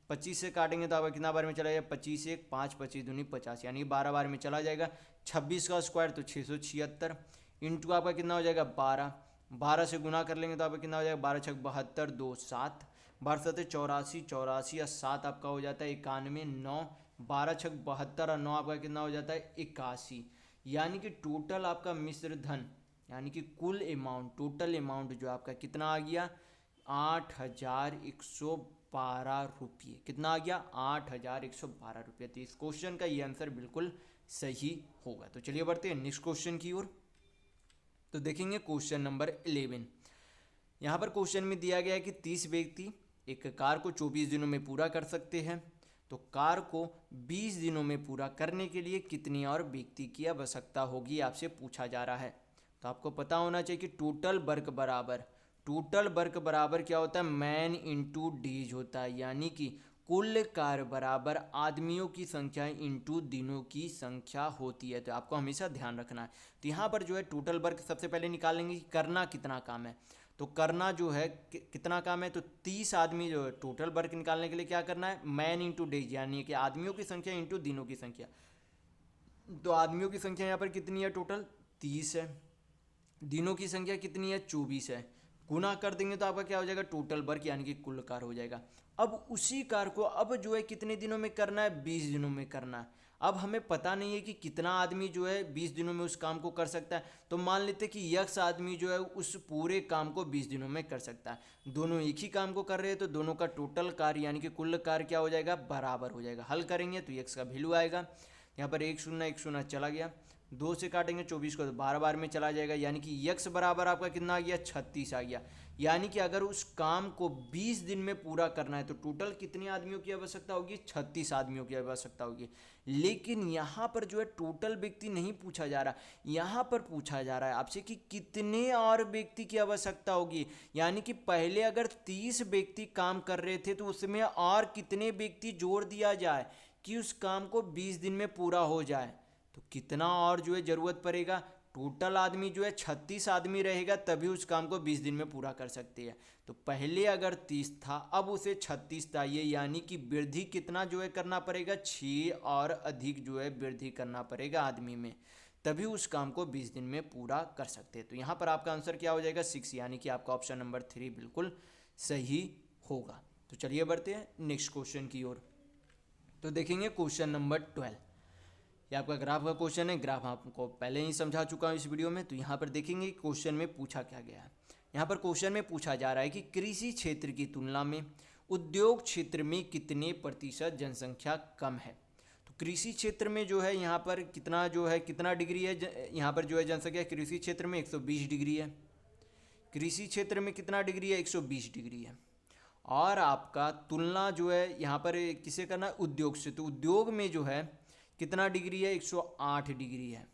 A: 25 से काटेंगे तो आपका कितना बार में चला जाएगा 25 1 5 25 दूनी 50 यानी 12 बार में चला जाएगा। 26 का स्क्वायर तो 676 इंटू आपका कितना हो जाएगा 12 से गुना कर लेंगे तो आपका कितना हो जाएगा 12 6 72 2 7 12 7 84, 84 या 7 आपका हो जाता है 91, 9 12 6 72 और 9 आपका कितना हो जाता है 81। यानी कि टोटल आपका मिश्र धन यानी कि कुल अमाउंट, टोटल अमाउंट जो आपका कितना आ गया 8,112 रुपये। कितना आ गया 8,112 रुपये। तो इस क्वेश्चन का ये आंसर बिल्कुल सही होगा। तो चलिए बढ़ते हैं नेक्स्ट क्वेश्चन की ओर। तो देखेंगे क्वेश्चन नंबर 11। यहाँ पर क्वेश्चन में दिया गया है कि 30 व्यक्ति एक कार को 24 दिनों में पूरा कर सकते हैं, तो कार को 20 दिनों में पूरा करने के लिए कितनी और व्यक्ति की आवश्यकता होगी आपसे पूछा जा रहा है। तो आपको पता होना चाहिए कि टोटल वर्क बराबर क्या होता है मैन इंटू डेज होता है। यानी कि कुल कार्य बराबर आदमियों की संख्या इंटू दिनों की संख्या होती है। तो आपको हमेशा ध्यान रखना है। तो यहाँ पर जो है टोटल वर्क सबसे पहले निकालेंगे कि करना कितना काम है। तो करना जो है कितना काम है, तो 30 आदमी जो है टोटल वर्क निकालने के लिए क्या करना है मैन इंटू डेज, यानी कि आदमियों की संख्या इंटू दिनों की संख्या। तो आदमियों की संख्या यहाँ पर कितनी है टोटल 30 है, दिनों की संख्या कितनी है 24 है, गुना कर देंगे तो आपका क्या हो जाएगा टोटल वर्क यानी कि कुल कार्य हो जाएगा। अब उसी कार्य को अब जो है कितने दिनों में करना है 20 दिनों में करना है। अब हमें पता नहीं है कि कितना आदमी जो है 20 दिनों में उस काम को कर सकता है। तो मान लेते हैं कि यक्स आदमी जो है उस पूरे काम को 20 दिनों में कर सकता है। दोनों एक ही काम को कर रहे हैं तो दोनों का टोटल कार्य यानी कि कुल कार्य क्या हो जाएगा बराबर हो जाएगा। हल करेंगे तो यक्स का वैल्यू आएगा, यहाँ पर 1 0 चला गया, 2 से काटेंगे 24 को तो 12 बार में चला जाएगा। यानी कि यक्स बराबर आपका कितना आ गया 36 आ गया। यानी कि अगर उस काम को 20 दिन में पूरा करना है तो टोटल कितने आदमियों की आवश्यकता होगी 36 आदमियों की आवश्यकता होगी। लेकिन यहाँ पर जो है टोटल व्यक्ति नहीं पूछा जा रहा, यहाँ पर पूछा जा रहा है आपसे कि कितने और व्यक्ति की आवश्यकता होगी। यानी कि पहले अगर 30 व्यक्ति काम कर रहे थे तो उसमें और कितने व्यक्ति जोड़ दिया जाए कि उस काम को 20 दिन में पूरा हो जाए। तो कितना और जो है ज़रूरत पड़ेगा, टोटल आदमी जो है 36 आदमी रहेगा तभी उस काम को 20 दिन में पूरा कर सकते हैं। तो पहले अगर 30 था अब उसे 36 चाहिए, यानी कि वृद्धि कितना जो है करना पड़ेगा 6 और अधिक जो है वृद्धि करना पड़ेगा आदमी में, तभी उस काम को 20 दिन में पूरा कर सकते हैं। तो यहाँ पर आपका आंसर क्या हो जाएगा 6, यानी कि आपका ऑप्शन नंबर 3 बिल्कुल सही होगा। तो चलिए बढ़ते हैं नेक्स्ट क्वेश्चन की ओर। तो देखेंगे क्वेश्चन नंबर 12। ये आपका ग्राफ का क्वेश्चन है, ग्राफ आपको पहले ही समझा चुका हूँ इस वीडियो में। तो यहाँ पर देखेंगे क्वेश्चन में पूछा क्या गया है। यहाँ पर क्वेश्चन में पूछा जा रहा है कि कृषि क्षेत्र की तुलना में उद्योग क्षेत्र में कितने प्रतिशत जनसंख्या कम है। तो कृषि क्षेत्र में जो है यहाँ पर कितना जो है कितना डिग्री है, यहाँ पर जो है जनसंख्या कृषि क्षेत्र में 120 डिग्री है। कृषि क्षेत्र में कितना डिग्री है 120 डिग्री है। और आपका तुलना जो है यहाँ पर किसे करना है उद्योग से, तो उद्योग में जो है कितना डिग्री है 108 डिग्री है।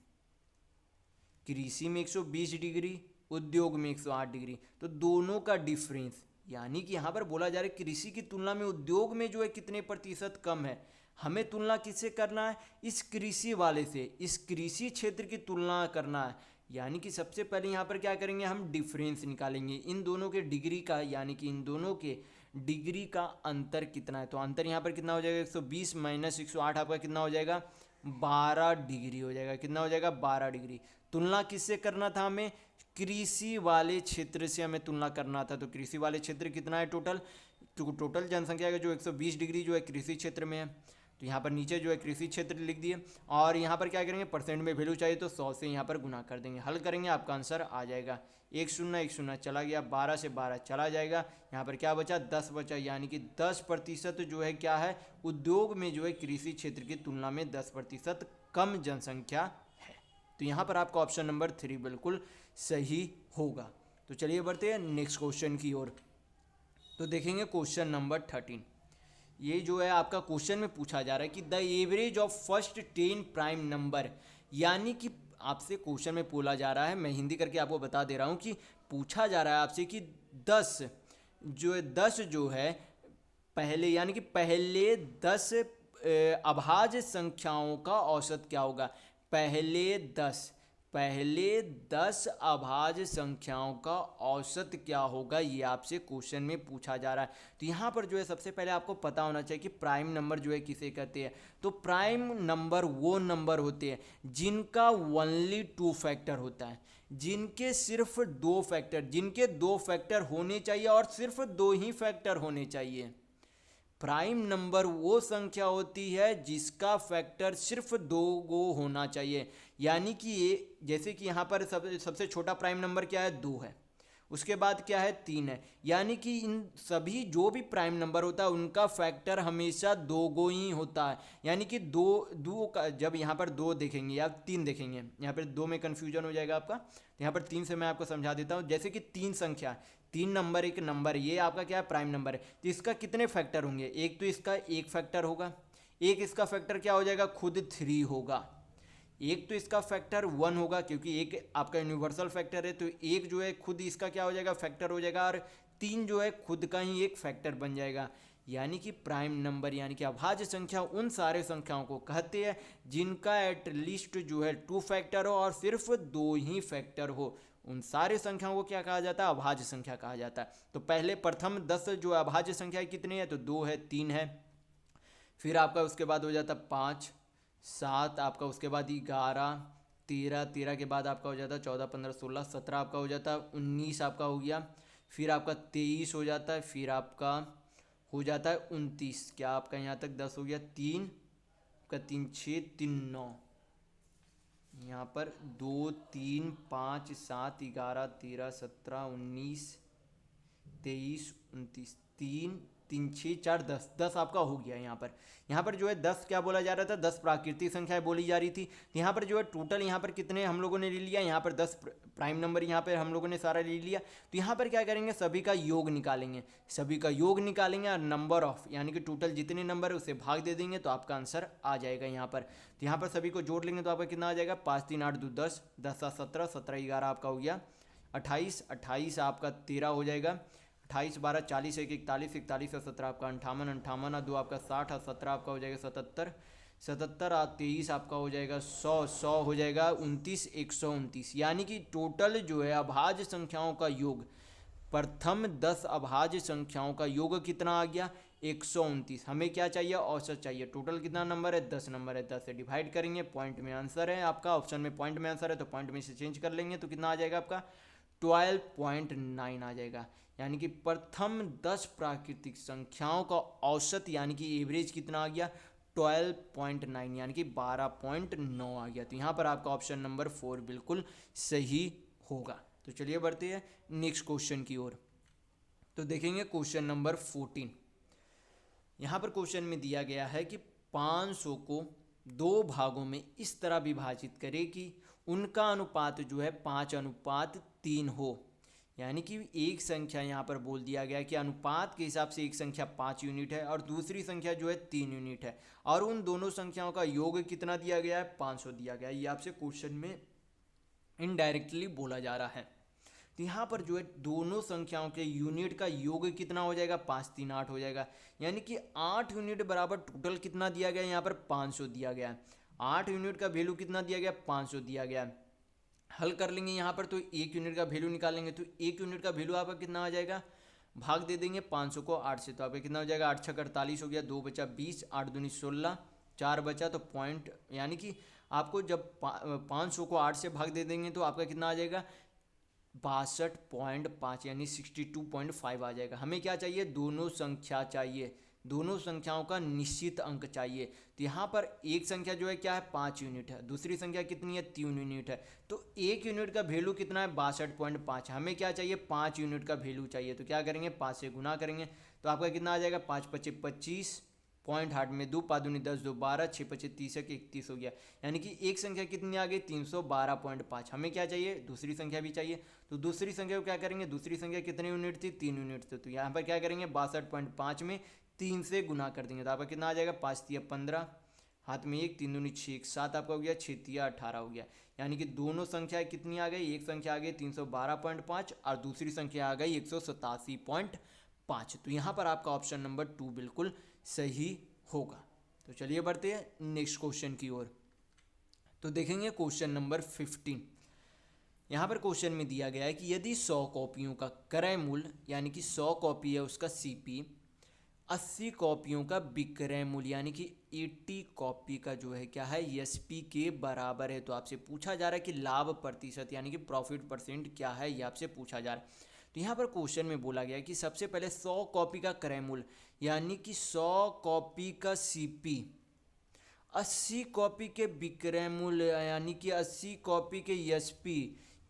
A: कृषि में 120 डिग्री, उद्योग में 108 डिग्री। तो दोनों का डिफरेंस, यानी कि यहाँ पर बोला जा रहा है कृषि की तुलना में उद्योग में जो है कितने प्रतिशत कम है। हमें तुलना किससे करना है इस कृषि वाले से, इस कृषि क्षेत्र की तुलना करना है। यानी कि सबसे पहले यहाँ पर क्या करेंगे हम डिफरेंस निकालेंगे इन दोनों के डिग्री का, यानी कि इन दोनों के डिग्री का अंतर कितना है। तो अंतर यहाँ पर कितना हो जाएगा 120 माइनस 108 आपका कितना हो जाएगा 12 डिग्री हो जाएगा। कितना हो जाएगा 12 डिग्री। तुलना किससे करना था हमें कृषि वाले क्षेत्र से हमें तुलना करना था। तो कृषि वाले क्षेत्र कितना है टोटल, तो टोटल जनसंख्या का जो 120 डिग्री जो है कृषि क्षेत्र में है। तो यहाँ पर नीचे जो है कृषि क्षेत्र लिख दिए और यहाँ पर क्या करेंगे परसेंट में वैल्यू चाहिए तो 100 से यहाँ पर गुना कर देंगे। हल करेंगे आपका आंसर आ जाएगा 1 0 चला गया, 12 से 12 चला जाएगा। यहाँ पर क्या बचा 10 बचा, यानी कि 10% जो है क्या है उद्योग में जो है कृषि क्षेत्र की तुलना में 10% कम जनसंख्या है। तो यहाँ पर आपका ऑप्शन नंबर 3 बिल्कुल सही होगा। तो चलिए बढ़ते हैं नेक्स्ट क्वेश्चन की ओर। तो देखेंगे क्वेश्चन नंबर 13। ये जो है आपका क्वेश्चन में पूछा जा रहा है कि the average of first 10 prime number, यानी कि आपसे क्वेश्चन में बोला जा रहा है, मैं हिंदी करके आपको बता दे रहा हूँ कि पूछा जा रहा है आपसे कि 10 जो है पहले, यानी कि पहले 10 अभाज्य संख्याओं का औसत क्या होगा। पहले पहले 10 अभाज्य संख्याओं का औसत क्या होगा, ये आपसे क्वेश्चन में पूछा जा रहा है। तो यहाँ पर जो है सबसे पहले आपको पता होना चाहिए कि प्राइम नंबर जो है किसे कहते हैं। तो प्राइम नंबर वो नंबर होते हैं जिनका ओनली 2 फैक्टर होता है, जिनके सिर्फ 2 फैक्टर, जिनके 2 फैक्टर होने चाहिए और सिर्फ 2 ही फैक्टर होने चाहिए। प्राइम नंबर वो संख्या होती है जिसका फैक्टर सिर्फ 2 गो होना चाहिए। यानी कि ये, जैसे कि यहाँ पर सबसे छोटा प्राइम नंबर क्या है, 2 है। उसके बाद क्या है, 3 है। यानी कि इन सभी जो भी प्राइम नंबर होता है उनका फैक्टर हमेशा 2 गो ही होता है। यानी कि दो दो का, जब यहाँ पर 2 देखेंगे या 3 देखेंगे, यहाँ पर 2 में कन्फ्यूजन हो जाएगा आपका, तो यहाँ पर 3 से मैं आपको समझा देता हूँ। जैसे कि 3 संख्या, 3 नंबर एक नंबर, ये आपका क्या है, प्राइम नंबर है। तो इसका कितने फैक्टर होंगे, एक तो इसका 1 फैक्टर होगा, एक इसका फैक्टर क्या हो जाएगा, खुद 3 होगा। एक तो इसका फैक्टर 1 होगा क्योंकि एक आपका यूनिवर्सल फैक्टर है, तो एक जो है खुद इसका क्या हो जाएगा, फैक्टर हो जाएगा, और 3 जो है खुद का ही एक फैक्टर बन जाएगा। यानी कि प्राइम नंबर यानी कि अभाज्य संख्या उन सारे संख्याओं को कहते हैं जिनका एटलीस्ट जो है 2 फैक्टर हो और सिर्फ 2 ही फैक्टर हो। उन सारे संख्याओं को क्या कहा जाता है, अभाज्य संख्या कहा जाता है। तो पहले प्रथम 10 जो अभाज्य संख्या कितनी है, तो 2 है, 3 है। फिर आपका उसके बाद हो जाता है 5, 7 आपका, उसके बाद 11, 13, 13 के बाद आपका हो जाता है 14, 15, 16, 17 आपका हो जाता है, 19 आपका हो गया, फिर आपका 23 हो जाता है, फिर आपका हो जाता है 29। क्या आपका यहाँ तक 10 हो गया, 3 का 3 6 3 9, यहाँ पर 2 3 5 7 11 13 17 19 23 29, 3 3 6 4 10, 10 आपका हो गया। यहाँ पर जो है 10 क्या बोला जा रहा था, 10 प्राकृतिक संख्याएं बोली जा रही थी। तो यहाँ पर जो है टोटल यहाँ पर कितने हम लोगों ने ले लिया, यहाँ पर 10 प्राइम नंबर यहाँ पर हम लोगों ने सारा ले लिया। तो यहाँ पर क्या करेंगे, सभी का योग निकालेंगे, सभी का योग निकालेंगे और नंबर ऑफ यानी कि टोटल जितने नंबर है उसे भाग दे देंगे तो आपका आंसर आ जाएगा यहाँ पर। तो यहाँ पर सभी को जोड़ लेंगे तो आपका कितना आ जाएगा, 5 3 8 2 10, 10 7 17, 17 11 आपका हो गया 28, 28 आपका 13 हो जाएगा, 28 12 40, 1 41, 41 और 17 आपका 58, 58 और 2 आपका 60 और 17 आपका हो जाएगा 77, 77 और 23 आपका हो जाएगा 100, 100 हो जाएगा 29, 129। यानी कि टोटल जो है अभाज्य संख्याओं का योग, प्रथम 10 अभाज्य संख्याओं का योग कितना आ गया, 129। हमें क्या चाहिए, औसत चाहिए। टोटल कितना नंबर है, 10 नंबर है। 10 से डिवाइड करेंगे, पॉइंट में आंसर है आपका, ऑप्शन में पॉइंट में आंसर है तो पॉइंट में से चेंज कर लेंगे तो कितना आ जाएगा आपका, 12.9 आ जाएगा। यानी कि प्रथम 10 प्राकृतिक संख्याओं का औसत यानी कि एवरेज कितना आ गया, 12.9 यानी कि 12.9 आ गया। तो यहाँ पर आपका ऑप्शन नंबर 4 बिल्कुल सही होगा। तो चलिए बढ़ते हैं नेक्स्ट क्वेश्चन की ओर। तो देखेंगे क्वेश्चन नंबर 14। यहाँ पर क्वेश्चन में दिया गया है कि 500 को 2 भागों में इस तरह विभाजित करें कि उनका अनुपात जो है 5:3 हो। यानी कि एक संख्या यहाँ पर बोल दिया गया कि अनुपात के हिसाब से एक संख्या 5 यूनिट है और दूसरी संख्या जो है 3 यूनिट है, और उन दोनों संख्याओं का योग कितना दिया गया है, 500 दिया गया है। ये आपसे क्वेश्चन में इनडायरेक्टली बोला जा रहा है। तो यहाँ पर जो है दोनों संख्याओं के यूनिट का योग कितना हो जाएगा, 5 3 8 हो जाएगा। यानी कि 8 यूनिट बराबर टोटल कितना दिया गया है, यहाँ पर 500 दिया गया है। 8 यूनिट का वैल्यू कितना दिया गया, 500 दिया गया है। हल कर लेंगे यहाँ पर तो 1 यूनिट का वैल्यू निकालेंगे तो 1 यूनिट का वैल्यू आपका कितना आ जाएगा, भाग दे देंगे 500 को 8 से तो आपका कितना हो जाएगा, 8 6 48 हो गया, 2 बचा 20, 8 दूनी 16, 4 बचा तो पॉइंट, यानी कि आपको जब 500 को 8 से भाग दे देंगे तो आपका कितना आ जाएगा, 62.5 यानी 62.5 आ जाएगा। हमें क्या चाहिए, दोनों संख्या चाहिए, दोनों संख्याओं का निश्चित अंक चाहिए। तो यहाँ पर एक संख्या जो है क्या है, 5 यूनिट है, दूसरी संख्या कितनी है, 3 यूनिट है। तो 1 यूनिट का वैल्यू कितना है, 62.5। हमें क्या चाहिए, 5 यूनिट का वैल्यू चाहिए। तो क्या करेंगे, 5 से गुना करेंगे तो आपका कितना आ जाएगा, 5 5 25, पॉइंट हार्ट में 2 5 दूनी 10, 2 12, 6 5 30 31 हो गया। यानी कि एक संख्या कितनी आ गई, 312.5। हमें क्या चाहिए, दूसरी संख्या भी चाहिए। तो दूसरी संख्या को क्या करेंगे, दूसरी संख्या कितनी यूनिट थी, 3 यूनिट थी। तो यहाँ पर क्या करेंगे, 62.5 में 3 से गुना कर देंगे तो आपका कितना आ जाएगा, 5 3 15, हाथ में 1, 3 दूनी 6, 7 आपका हो गया, 6 3 18 हो गया। यानी कि दोनों संख्या कितनी आ गई, एक संख्या आ गई 312.5 और दूसरी संख्या आ गई 187.5। तो यहाँ पर आपका ऑप्शन नंबर 2 बिल्कुल सही होगा। तो चलिए बढ़ते हैं नेक्स्ट क्वेश्चन की ओर। तो देखेंगे क्वेश्चन नंबर 15। यहाँ पर क्वेश्चन में दिया गया है कि यदि 100 कॉपियों का क्रय मूल्य यानी कि 100 कॉपी है उसका सीपी, 80 कॉपियों का विक्रय मूल्य यानी कि 80 कॉपी का जो है क्या है एसपी के बराबर है, तो आपसे पूछा जा रहा है कि लाभ प्रतिशत यानी कि प्रॉफिट परसेंट क्या है, ये आपसे पूछा जा रहा है। तो यहाँ पर क्वेश्चन में बोला गया है कि सबसे पहले 100 कॉपी का क्रय मूल्य यानी कि 100 कॉपी का सीपी, 80 कॉपी के विक्रय मूल्य यानी कि 80 कॉपी के एसपी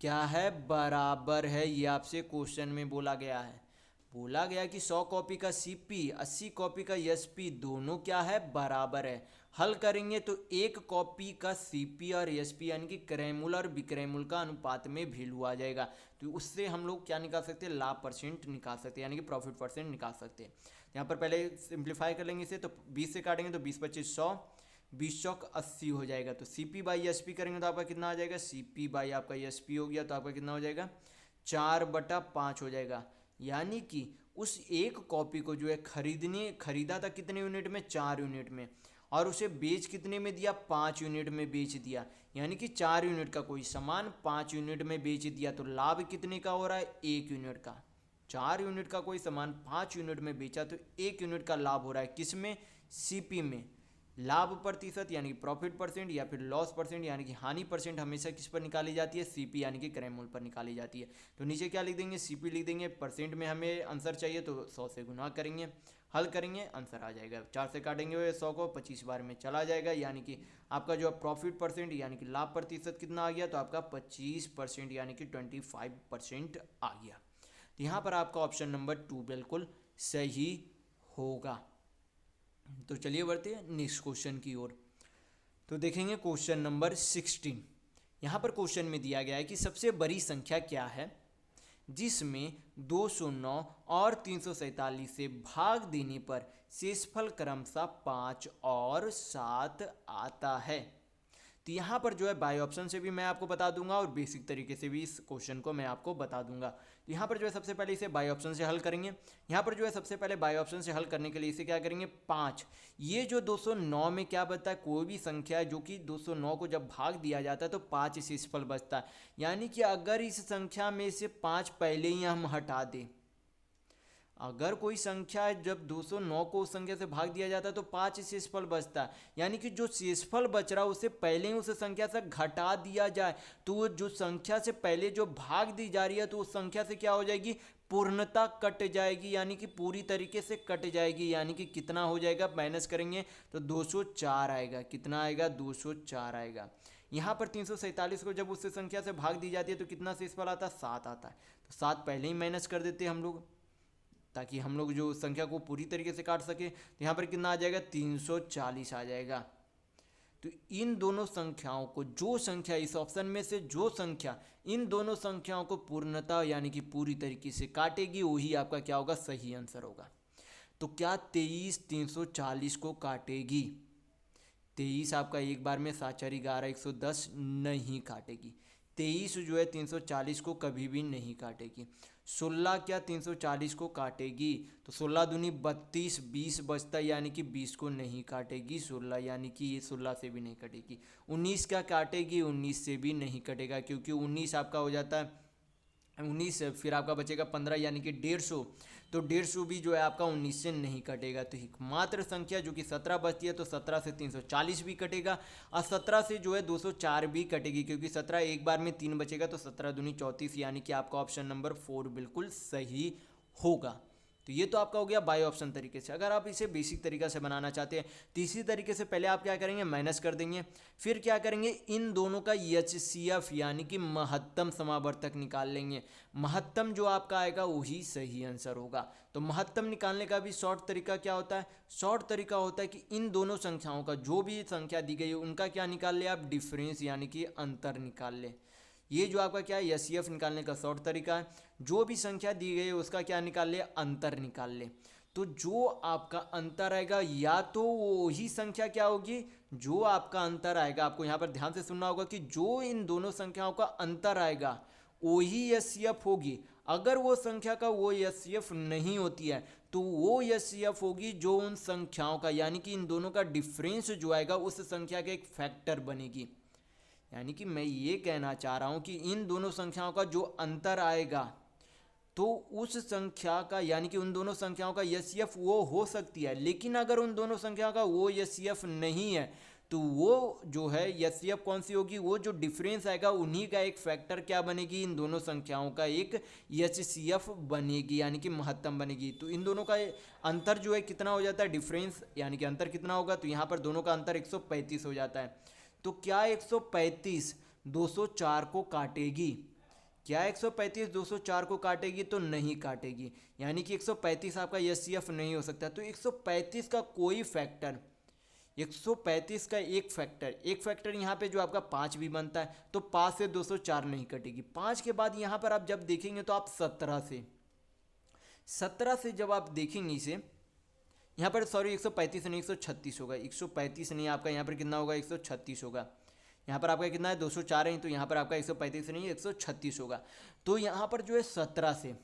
A: क्या है बराबर है, ये आपसे क्वेश्चन में बोला गया है। बोला गया कि 100 कॉपी का सीपी 80 कॉपी का एसपी दोनों क्या है बराबर है। हल करेंगे तो एक कॉपी का सीपी और एसपी यानी कि क्रय मूल्य और विक्रय मूल्य का अनुपात में वैल्यू आ जाएगा, तो उससे हम लोग क्या निकाल सकते हैं लाभ परसेंट निकाल सकते हैं यानी कि प्रॉफिट परसेंट निकाल सकते हैं। यहाँ पर पहले सिंप्लीफाई कर लेंगे इसे, तो 20 से काटेंगे तो 20 25 100, 20 चौक 80 हो जाएगा, तो सीपी बाई एसपी करेंगे तो आपका कितना आ जाएगा, सीपी बाई आपका एसपी हो गया तो आपका कितना हो जाएगा 4/5 हो जाएगा। यानी कि उस एक कॉपी को जो है खरीदा था कितने यूनिट में, 4 यूनिट में, और उसे बेच कितने में दिया, 5 यूनिट में बेच दिया। यानी कि 4 यूनिट का कोई सामान 5 यूनिट में बेच दिया, तो लाभ कितने का हो रहा है, 1 यूनिट का। 4 यूनिट का कोई सामान 5 यूनिट में बेचा तो 1 यूनिट का लाभ हो रहा है, किस में, सीपी में। लाभ प्रतिशत यानी कि प्रॉफिट परसेंट या फिर लॉस परसेंट यानी कि हानि परसेंट हमेशा किस पर निकाली जाती है, सीपी यानी कि क्रय मूल्य पर निकाली जाती है। तो नीचे क्या लिख देंगे, सीपी लिख देंगे, परसेंट में हमें आंसर चाहिए तो 100 से गुना करेंगे, हल करेंगे आंसर आ जाएगा। 4 से काटेंगे हुए 100 को 25 बार में चला जाएगा, यानी कि आपका जो प्रॉफिट परसेंट यानी कि लाभ प्रतिशत कितना आ गया, तो आपका 25% यानी कि 25% आ गया। तो यहाँ पर आपका ऑप्शन नंबर 2 बिल्कुल सही होगा। तो चलिए बढ़ते हैं नेक्स्ट क्वेश्चन की ओर। तो देखेंगे क्वेश्चन नंबर 16। यहाँ पर क्वेश्चन में दिया गया है कि सबसे बड़ी संख्या क्या है जिसमें 209 और 347 से भाग देने पर शेषफल क्रमशः 5 और 7 आता है। तो यहाँ पर जो है बाय ऑप्शन से भी मैं आपको बता दूंगा और बेसिक तरीके से भी इस क्वेश्चन को मैं आपको बता दूंगा। तो यहाँ पर जो है सबसे पहले इसे बाय ऑप्शन से हल करेंगे। यहाँ पर जो है सबसे पहले बाय ऑप्शन से हल करने के लिए इसे क्या करेंगे, 5। ये जो 209 में क्या बचता है, कोई भी संख्या है जो कि 209 को जब भाग दिया जाता है तो 5 शेषफल बचता है। यानी कि अगर इस संख्या में से 5 पहले ही हम हटा दें, अगर कोई संख्या है जब 209 को उस संख्या से भाग दिया जाता है तो 5 शेषफल बचता है। यानी कि जो शेषफल बच रहा है उसे पहले ही उस संख्या से घटा दिया जाए तो वो जो संख्या से पहले जो भाग दी जा रही है तो उस संख्या से क्या हो जाएगी, पूर्णता कट जाएगी, यानी कि पूरी तरीके से कट जाएगी। यानी कि कितना हो जाएगा, माइनस करेंगे तो 204 आएगा। कितना आएगा, 204 आएगा। यहाँ पर 347 को जब उससे संख्या से भाग दी जाती है तो कितना शेषफल आता है, 7 आता है। तो 7 पहले ही माइनस कर देते हैं हम लोग ताकि हम लोग जो संख्या को पूरी तरीके से काट सके। तो यहाँ पर कितना आ जाएगा, 340 आ जाएगा। तो इन दोनों संख्याओं को, जो संख्या इस ऑप्शन में से जो संख्या इन दोनों संख्याओं को पूर्णता यानी कि पूरी तरीके से काटेगी वही आपका क्या होगा, सही आंसर होगा। तो क्या 23 340 को काटेगी, 23 आपका एक बार में 7 4 11 110 नहीं काटेगी। 23 जो है 340 को कभी भी नहीं काटेगी। 16 क्या 340 को काटेगी, तो 16 दूनी 32, 20 बचता है यानी कि 20 को नहीं काटेगी 16, यानी कि ये 16 से भी नहीं कटेगी। 19 क्या काटेगी, 19 से भी नहीं कटेगा क्योंकि 19 आपका हो जाता है 19, फिर आपका बचेगा 15 यानी कि 150, तो 150 भी जो है आपका 19 से नहीं कटेगा। तो एकमात्र संख्या जो कि 17 बचती है तो 17 से 340 भी कटेगा और 17 से जो है 204 भी कटेगी क्योंकि 17 एक बार में 3 बचेगा तो 17 दूनी 34, यानी कि आपका ऑप्शन नंबर 4 बिल्कुल सही होगा। तो ये तो आपका हो गया बाय ऑप्शन तरीके से। अगर आप इसे बेसिक तरीका से बनाना चाहते हैं तो इसी तरीके से पहले आप क्या करेंगे, माइनस कर देंगे, फिर क्या करेंगे, इन दोनों का HCF यानी कि महत्तम समावर्तक निकाल लेंगे। महत्तम जो आपका आएगा वही सही आंसर होगा। तो महत्तम निकालने का भी शॉर्ट तरीका क्या होता है, शॉर्ट तरीका होता है कि इन दोनों संख्याओं का जो भी संख्या दी गई है उनका क्या निकाल ले आप, डिफरेंस यानी कि अंतर निकाल ले। ये जो आपका क्या है HCF निकालने का शॉर्ट तरीका है। जो भी संख्या दी गई है उसका क्या निकाल ले, अंतर निकाल ले। तो जो आपका अंतर आएगा या तो वही संख्या क्या होगी, जो आपका अंतर आएगा, आपको यहाँ पर ध्यान से सुनना होगा कि जो इन दोनों संख्याओं का अंतर आएगा वही HCF होगी। अगर वो संख्या का वो HCF नहीं होती है तो वो HCF होगी जो उन संख्याओं का यानी कि इन दोनों का डिफरेंस जो आएगा उस संख्या का एक फैक्टर बनेगी। यानी कि मैं ये कहना चाह रहा हूँ कि इन दोनों संख्याओं का जो अंतर आएगा तो उस संख्या का, यानी कि उन दोनों संख्याओं का एचसीएफ वो हो सकती है, लेकिन अगर उन दोनों संख्याओं का वो एचसीएफ नहीं है तो वो जो है एचसीएफ कौन सी होगी, वो जो डिफरेंस आएगा उन्हीं का एक फैक्टर क्या बनेगी, इन दोनों संख्याओं का एक एचसीएफ बनेगी, यानी कि महत्तम बनेगी। तो इन दोनों का अंतर जो है कितना हो जाता है, डिफरेंस यानी कि अंतर कितना होगा, तो यहाँ पर दोनों का अंतर 135 हो जाता है। तो क्या 135 204 को काटेगी? क्या 135 204 को काटेगी? तो नहीं काटेगी, यानी कि 135 आपका एचसीएफ नहीं हो सकता। तो 135 का कोई फैक्टर, 135 का एक फैक्टर यहाँ पे जो आपका 5 भी बनता है, तो 5 से 204 नहीं कटेगी। 5 के बाद यहाँ पर आप जब देखेंगे तो आप 17 से जब आप देखेंगे इसे, यहाँ पर सॉरी 135 नहीं 136 होगा, 135 नहीं आपका यहाँ पर कितना होगा, 136 होगा। यहाँ पर आपका कितना है, 204 है, तो यहाँ पर आपका 135 नहीं 136 होगा। तो यहाँ पर जो है 17 से,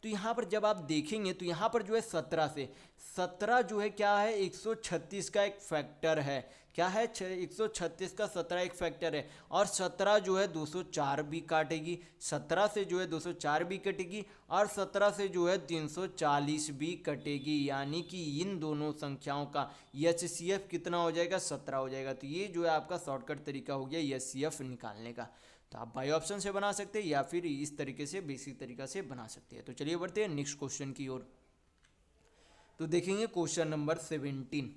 A: तो यहाँ पर जब आप देखेंगे तो यहाँ पर जो है 17 जो है क्या है, 136 का एक फैक्टर है। क्या है, 136 का 17 एक फैक्टर है, और 17 जो है 204 भी काटेगी, 17 से जो है 204 भी कटेगी, और 17 से जो है 340 भी कटेगी, यानी कि इन दोनों संख्याओं का एचसीएफ कितना हो जाएगा, 17 हो जाएगा। तो ये जो है आपका शॉर्टकट तरीका हो गया एचसीएफ निकालने का। तो आप बाई ऑप्शन से बना सकते हैं या फिर इस तरीके से बेसिक तरीका से बना सकते हैं। तो चलिए बढ़ते हैं नेक्स्ट क्वेश्चन की ओर। तो देखेंगे क्वेश्चन नंबर 17।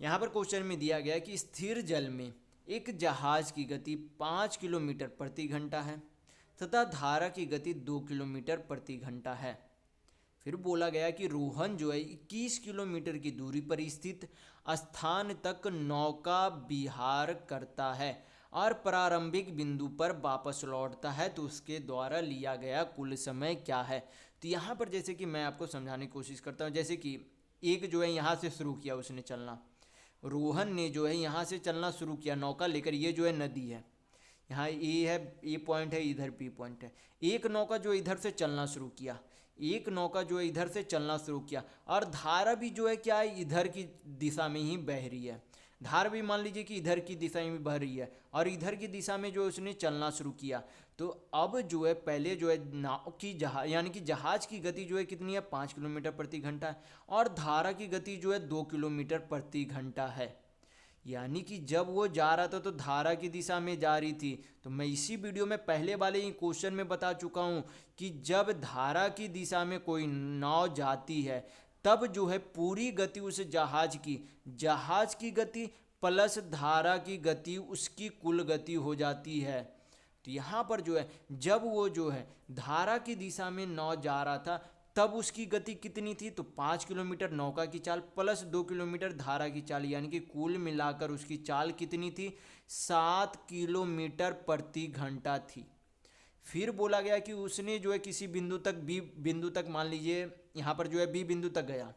A: यहाँ पर क्वेश्चन में दिया गया कि स्थिर जल में एक जहाज की गति 5 किलोमीटर प्रति घंटा है तथा धारा की गति 2 किलोमीटर प्रति घंटा है। फिर बोला गया कि रोहन जो है 21 किलोमीटर की दूरी पर स्थित स्थान तक नौका विहार करता है और प्रारंभिक बिंदु पर वापस लौटता है, तो उसके द्वारा लिया गया कुल समय क्या है। तो यहाँ पर जैसे कि मैं आपको समझाने की कोशिश करता हूँ, जैसे कि एक जो है यहाँ से शुरू किया उसने चलना, रोहन ने जो है यहाँ से चलना शुरू किया नौका लेकर, ये जो है नदी है, यहाँ ए है, ए पॉइंट है, इधर बी पॉइंट है। एक नौका जो इधर से चलना शुरू किया, एक नौका जो है इधर से चलना शुरू किया, और धारा भी जो है क्या है, इधर की दिशा में ही बह रही है। धारा भी मान लीजिए कि इधर की दिशा में बह रही है, और इधर की दिशा में जो उसने चलना शुरू किया। तो अब जो है पहले जो है नाव की जहाज यानी कि जहाज की गति जो है कितनी है, 5 किलोमीटर प्रति घंटा है, और धारा की गति जो है 2 किलोमीटर प्रति घंटा है। यानी कि जब वो जा रहा था तो धारा की दिशा में जा रही थी। तो मैं इसी वीडियो में पहले वाले ही क्वेश्चन में बता चुका हूँ कि जब धारा की दिशा में कोई नाव जाती है तब जो है पूरी गति उस जहाज की गति प्लस धारा की गति उसकी कुल गति हो जाती है। तो यहाँ पर जो है जब वो जो है धारा की दिशा में नाव जा रहा था तब उसकी गति कितनी थी, तो 5 किलोमीटर नौका की चाल प्लस 2 किलोमीटर धारा की चाल, यानी कि कुल मिलाकर उसकी चाल कितनी थी, 7 किलोमीटर प्रति घंटा थी। फिर बोला गया कि उसने जो है किसी बिंदु तक बी बिंदु तक, मान लीजिए यहाँ पर जो है बी बिंदु तक गया,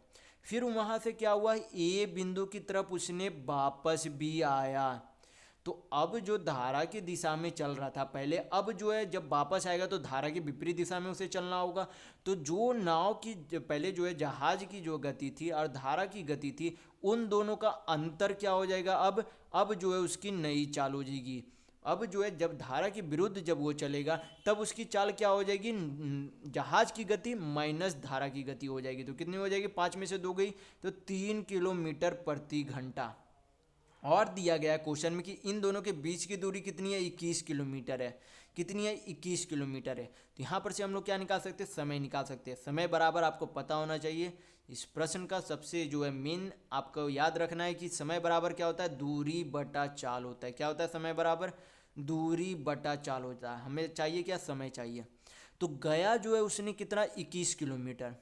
A: फिर वहाँ से क्या हुआ, ए बिंदु की तरफ उसने वापस भी आया। तो अब जो धारा की दिशा में चल रहा था पहले, अब जो है जब वापस आएगा तो धारा की विपरीत दिशा में उसे चलना होगा। तो जो नाव की पहले जो है जहाज की जो गति थी और धारा की गति थी, उन दोनों का अंतर क्या हो जाएगा, अब जो है उसकी नई चाल हो जाएगी। अब जो है जब धारा के विरुद्ध जब वो चलेगा तब उसकी चाल क्या हो जाएगी, जहाज की गति माइनस धारा की गति हो जाएगी। तो कितनी हो जाएगी, 5 में से 2 गई, तो 3 किलोमीटर प्रति घंटा। और दिया गया क्वेश्चन में कि इन दोनों के बीच की दूरी कितनी है, 21 किलोमीटर है। कितनी है, 21 किलोमीटर है। तो यहाँ पर से हम लोग क्या निकाल सकते हैं, समय निकाल सकते हैं। समय बराबर आपको पता होना चाहिए। इस प्रश्न का सबसे जो है मेन आपको याद रखना है कि समय बराबर क्या होता है, दूरी बटा चाल होता है। क्या होता है, समय बराबर दूरी बटा चाल होता है। हमें चाहिए क्या, समय चाहिए। तो गया जो है उसने कितना, 21 किलोमीटर,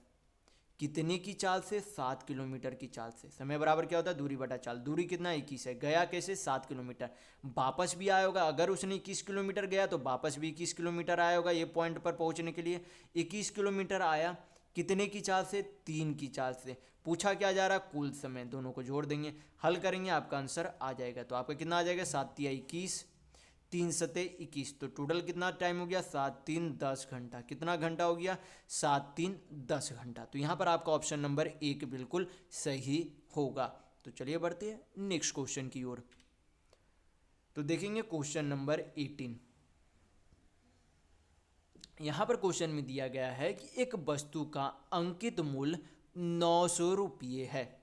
A: कितने की चाल से, 7 किलोमीटर की चाल से। समय बराबर क्या होता है, दूरी बटा चाल। दूरी कितना, 21 है, गया कैसे, 7 किलोमीटर। वापस भी आया होगा, अगर उसने 21 किलोमीटर गया तो वापस भी 21 किलोमीटर आया होगा ये पॉइंट पर पहुंचने के लिए। 21 किलोमीटर आया, कितने की चाल से, 3 की चाल से। पूछा क्या जा रहा, कुल समय। दोनों को जोड़ देंगे, हल करेंगे, आपका आंसर आ जाएगा। तो आपका कितना आ जाएगा, 7 तिया 21, 3 सते 21। तो टोटल कितना टाइम हो गया, 7 3 10 घंटा। कितना घंटा हो गया, 7 3 10 घंटा। तो यहाँ पर आपका ऑप्शन नंबर 1 बिल्कुल सही होगा। तो चलिए बढ़ते हैं नेक्स्ट क्वेश्चन की ओर। तो देखेंगे क्वेश्चन नंबर 18। यहाँ पर क्वेश्चन में दिया गया है कि एक वस्तु का अंकित मूल्य 900 रुपये है,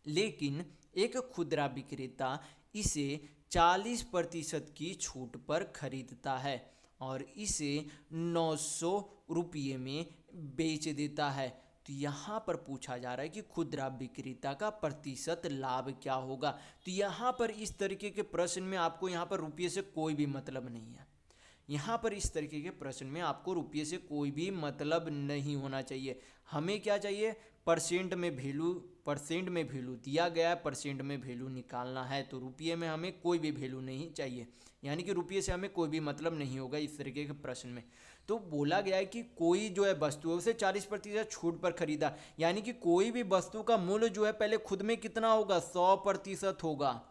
A: लेकिन एक खुदरा विक्रेता इसे 40% की छूट पर खरीदता है और इसे 900 रुपये में बेच देता है। तो यहाँ पर पूछा जा रहा है कि खुदरा विक्रेता का प्रतिशत लाभ क्या होगा। तो यहाँ पर इस तरीके के प्रश्न में आपको यहाँ पर रुपये से कोई भी मतलब नहीं है। यहाँ पर इस तरीके के प्रश्न में आपको रुपये से कोई भी मतलब नहीं होना चाहिए। हमें क्या चाहिए, परसेंट में वैल्यू दिया गया है, परसेंट में वैल्यू निकालना है। तो रुपये में हमें कोई भी वैल्यू नहीं चाहिए, यानी कि रुपये से हमें कोई भी मतलब नहीं होगा इस तरीके के प्रश्न में। तो बोला गया है कि कोई जो है वस्तु है उसे 40% छूट पर खरीदा, यानी कि कोई भी वस्तु का मूल्य जो है पहले खुद में कितना होगा, 100% होगा।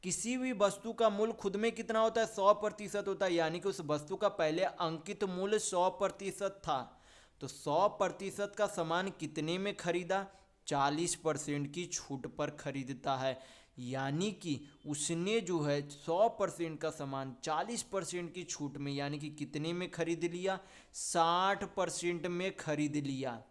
A: किसी भी वस्तु का मूल्य खुद में कितना होता है, 100% होता है, यानी कि उस वस्तु का पहले अंकित मूल्य 100% था। तो 100% का सामान कितने में खरीदा, 40% की छूट पर खरीदता है, यानी कि उसने जो है 100% का सामान 40% की छूट में, यानी कि कितने में खरीद लिया, 60% में खरीद लिया।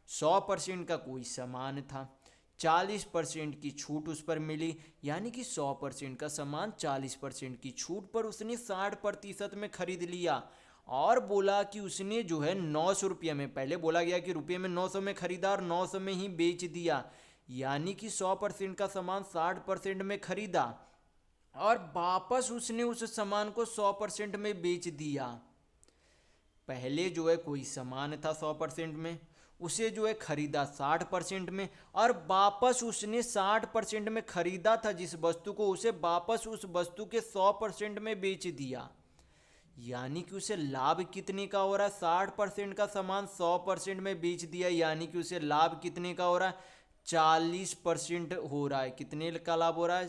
A: 100% का कोई सामान था, 40% की छूट उस पर मिली, यानी कि 100% का सामान 40% की छूट पर उसने 60% में खरीद लिया। और बोला कि उसने जो है 900 रुपये में, पहले बोला गया कि रुपये में 900 में खरीदा और 900 में ही बेच दिया, यानी कि 100% का सामान 60% में खरीदा और वापस उसने उस सामान को 100% में बेच दिया। पहले जो है कोई सामान था 100% में, उसे जो है खरीदा 60% में और वापस उसने 60% में खरीदा था जिस वस्तु को, उसे वापस उस वस्तु के 100% में बेच दिया, यानी कि उसे लाभ कितने का हो रहा है, 60% का सामान 100% में बेच दिया, यानी कि उसे लाभ कितने का हो रहा है, 40% हो रहा है। कितने का लाभ हो रहा है,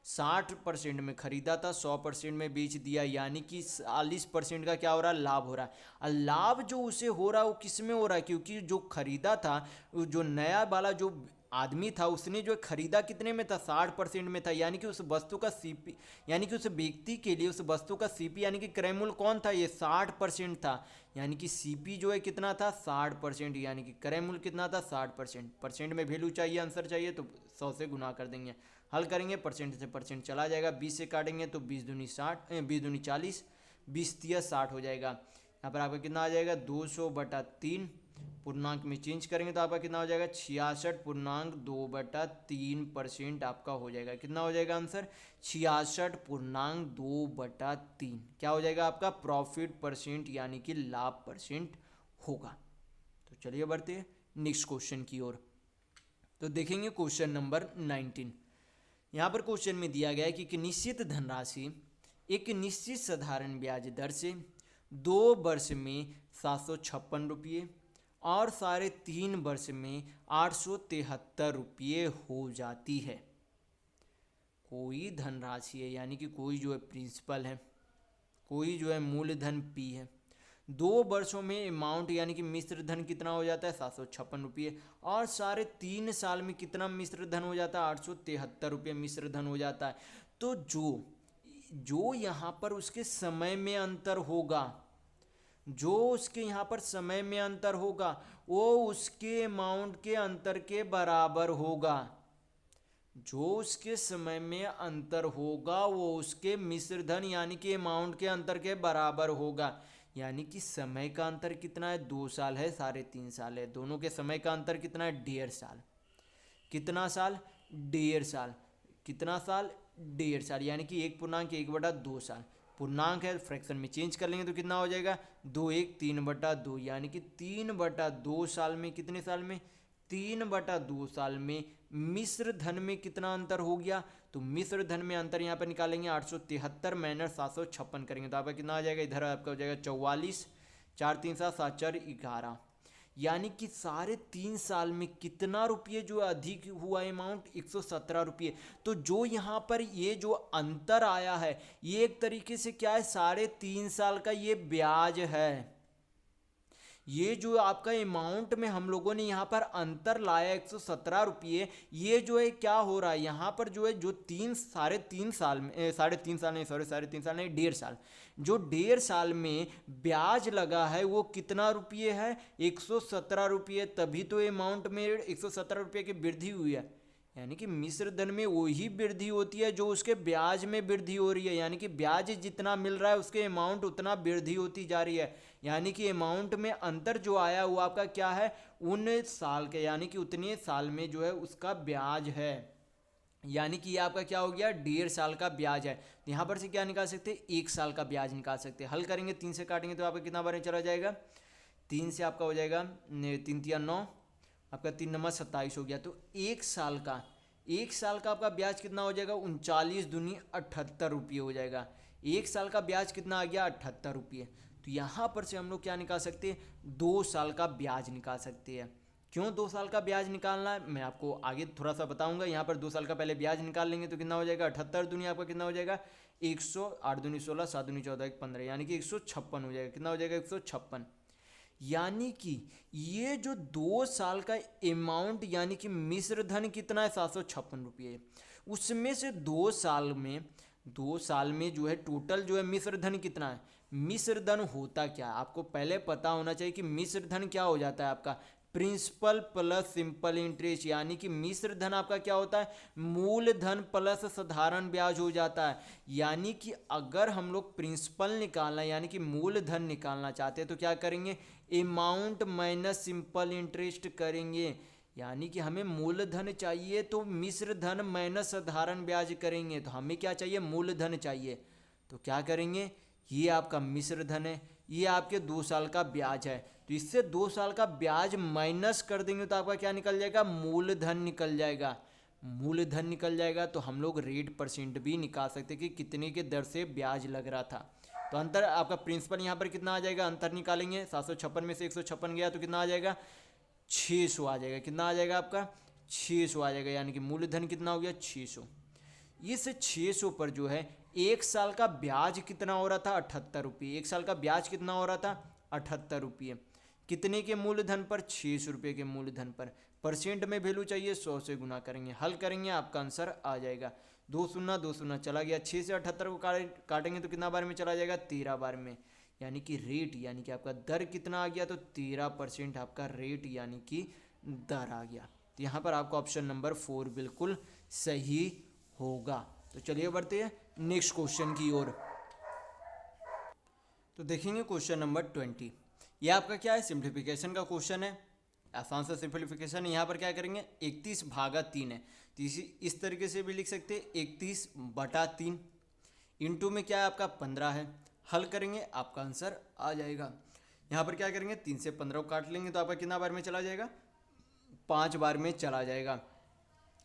A: 60% में खरीदा था, 100% में बेच दिया, यानी कि 40% का क्या हो रहा है, लाभ हो रहा है। और लाभ जो उसे हो रहा है वो किस में हो रहा है, क्योंकि जो खरीदा था, जो नया वाला जो आदमी था उसने जो खरीदा कितने में था, 60% में था, यानी कि उस वस्तु का सीपी, यानी कि उस व्यक्ति के लिए उस वस्तु का सीपी यानी कि क्रय मूल्य कौन था, ये 60% था, यानी कि सीपी जो है कितना था, 60%, यानी कि क्रय मूल्य कितना था, 60%। परसेंट में वैल्यू चाहिए, आंसर चाहिए, तो 100 से गुना कर देंगे, हल करेंगे, परसेंट से परसेंट चला जाएगा, 20 से काटेंगे तो 20 दूनी 60, 20 दूनी 40, 20 तिया 60 हो जाएगा। यहाँ पर आपका कितना आ जाएगा, 200/3, पूर्णांक में चेंज करेंगे तो आपका कितना हो जाएगा, 66.2/3% आपका हो जाएगा। कितना हो जाएगा आंसर, 66.2/3 क्या हो जाएगा आपका, प्रॉफिट परसेंट, यानी कि लाभ परसेंट होगा। तो चलिए बढ़ते हैं नेक्स्ट क्वेश्चन की ओर। तो देखेंगे क्वेश्चन नंबर 19। यहाँ पर क्वेश्चन में दिया गया है कि एक निश्चित धनराशि एक निश्चित साधारण ब्याज दर से 2 वर्ष में 756 रुपये और 3.5 वर्ष में 873 रुपये हो जाती है। कोई धनराशि है, यानी कि कोई जो है प्रिंसिपल है, कोई जो है मूलधन पी है, 2 वर्षों में अमाउंट यानी कि मिश्र धन कितना हो जाता है, 756 रुपये, और 3.5 साल में कितना मिश्र धन हो जाता है, 873 रुपये मिश्र धन हो जाता है। तो जो यहाँ पर उसके समय में अंतर होगा, जो उसके यहाँ पर समय में अंतर होगा वो उसके अमाउंट के अंतर के बराबर होगा। जो उसके समय में अंतर होगा वो उसके मिश्र धन यानी कि अमाउंट के अंतर के बराबर होगा। यानी कि समय का अंतर कितना है, 2 साल है, 3.5 साल है, दोनों के समय का अंतर कितना है, 1.5 साल। कितना साल, 1.5 साल। कितना साल, 1.5 साल, यानी कि 1.1/2 साल। पूर्णांक है, फ्रैक्शन में चेंज कर लेंगे तो कितना हो जाएगा, 2 3/2, यानी कि 3/2 साल में, कितने साल में, 3/2 साल में मिश्र धन में कितना अंतर हो गया। तो मिश्र धन में अंतर यहाँ पर निकालेंगे, 873 माइनस 756 करेंगे तो आपका कितना आ जाएगा, इधर आपका हो जाएगा 44, 4 3 7 7 4 11, यानी कि 3.5 साल में कितना रुपये जो अधिक हुआ अमाउंट, 117 रुपये। तो जो यहाँ पर ये जो अंतर आया है ये एक तरीके से क्या है, 3.5 साल का ये ब्याज है। ये जो आपका अमाउंट में हम लोगों ने यहाँ पर अंतर लाया 117 रुपये, ये जो है क्या हो रहा है यहाँ पर जो है जो साढ़े तीन साल नहीं 1.5 साल, जो 1.5 साल में ब्याज लगा है वो कितना रुपये है, 117 रुपये। तभी तो अमाउंट में 117 रुपये की वृद्धि हुई है। यानी कि मिश्र धन में वही वृद्धि होती है जो उसके ब्याज में वृद्धि हो रही है, यानी कि ब्याज जितना मिल रहा है उसके अमाउंट उतना वृद्धि होती जा रही है। यानी कि अमाउंट में अंतर जो आया वो आपका क्या है, उन साल के, यानी कि उतने साल में जो है उसका ब्याज है। यानी कि ये आपका क्या हो गया, 1.5 साल का ब्याज है। तो यहाँ पर से क्या निकाल सकते हैं, 1 साल का ब्याज निकाल सकते हैं। हल करेंगे 3 से काटेंगे तो आपका कितना बार में चला जाएगा, 3 से आपका हो जाएगा 3 तिया 9, आपका 3 नंबर 27 हो गया। तो 1 साल का आपका ब्याज कितना हो जाएगा, 39 दूनी 78 रुपये हो जाएगा। 1 साल का ब्याज कितना आ गया, 78 रुपये। तो यहाँ पर से हम लोग क्या निकाल सकते हैं, 2 साल का ब्याज निकाल सकते हैं। क्यों 2 साल का ब्याज निकालना है मैं आपको आगे थोड़ा सा बताऊंगा। यहाँ पर 2 साल का पहले ब्याज निकाल लेंगे तो कितना हो जाएगा, 78 दूनी आपका कितना हो जाएगा, 108 दूनी 16, 7 दूनी 14, 15, यानी कि 156 हो जाएगा। कितना हो जाएगा, 156। यानी कि ये जो 2 साल का अमाउंट यानी कि मिश्र धन कितना है, 756 रुपये। उसमें से 2 साल में जो है टोटल जो है मिश्र धन कितना है। मिश्र धन होता क्या है आपको पहले पता होना चाहिए कि मिश्र धन क्या हो जाता है आपका, प्रिंसिपल प्लस सिंपल इंटरेस्ट। यानी कि मिश्र धन आपका क्या होता है, मूल धन प्लस साधारण ब्याज हो जाता है। यानी कि अगर हम लोग प्रिंसिपल निकालना यानी कि मूल धन निकालना चाहते हैं तो क्या करेंगे, अमाउंट माइनस सिंपल इंटरेस्ट करेंगे। यानी कि हमें मूल धन चाहिए तो मिश्र धन माइनस साधारण ब्याज करेंगे। तो हमें क्या चाहिए, मूल धन चाहिए। तो क्या करेंगे, ये आपका मिश्र धन है, ये आपके 2 साल का ब्याज है। तो इससे 2 साल का ब्याज माइनस कर देंगे तो आपका क्या निकल जाएगा, मूल धन निकल जाएगा। मूल धन निकल जाएगा तो हम लोग रेट परसेंट भी निकाल सकते कि कितने के दर से ब्याज लग रहा था। तो अंतर आपका प्रिंसिपल यहाँ पर कितना आ जाएगा, अंतर निकालेंगे, 756 में से 156 गया तो कितना आ जाएगा, 600 आ जाएगा। कितना आ जाएगा आपका, 600 आ जाएगा। यानी कि मूल धन कितना हो गया, 600। इस 600 पर जो है 1 साल का ब्याज कितना हो रहा था, 78 रुपये। 1 साल का ब्याज कितना हो रहा था, 78 रुपये। कितने के मूलधन पर, 600 रुपये के मूलधन पर। परसेंट में वैल्यू चाहिए, 100 से गुना करेंगे, हल करेंगे, आपका आंसर आ जाएगा। 2 शून्य चला गया, 6 से 78 को काटेंगे तो कितना बार में चला जाएगा, 13 बार में। यानी कि रेट यानी कि आपका दर कितना आ गया, तो 13% आपका रेट यानी कि दर आ गया। तो यहाँ पर आपका ऑप्शन नंबर 4 बिल्कुल सही होगा। तो चलिए बढ़ते हैं नेक्स्ट क्वेश्चन की ओर। तो देखेंगे क्वेश्चन नंबर 20। ये आपका क्या है, सिंप्लीफिकेशन का क्वेश्चन है, आसान सा सिंप्लीफिकेशन। यहाँ पर क्या करेंगे, 31/3 है तो इस तरीके से भी लिख सकते हैं, 31/3 इंटू में क्या है आपका 15 है। हल करेंगे, आपका आंसर आ जाएगा। यहाँ पर क्या करेंगे, 3 से 15 को काट लेंगे तो आपका कितना बार में चला जाएगा, 5 बार में चला जाएगा।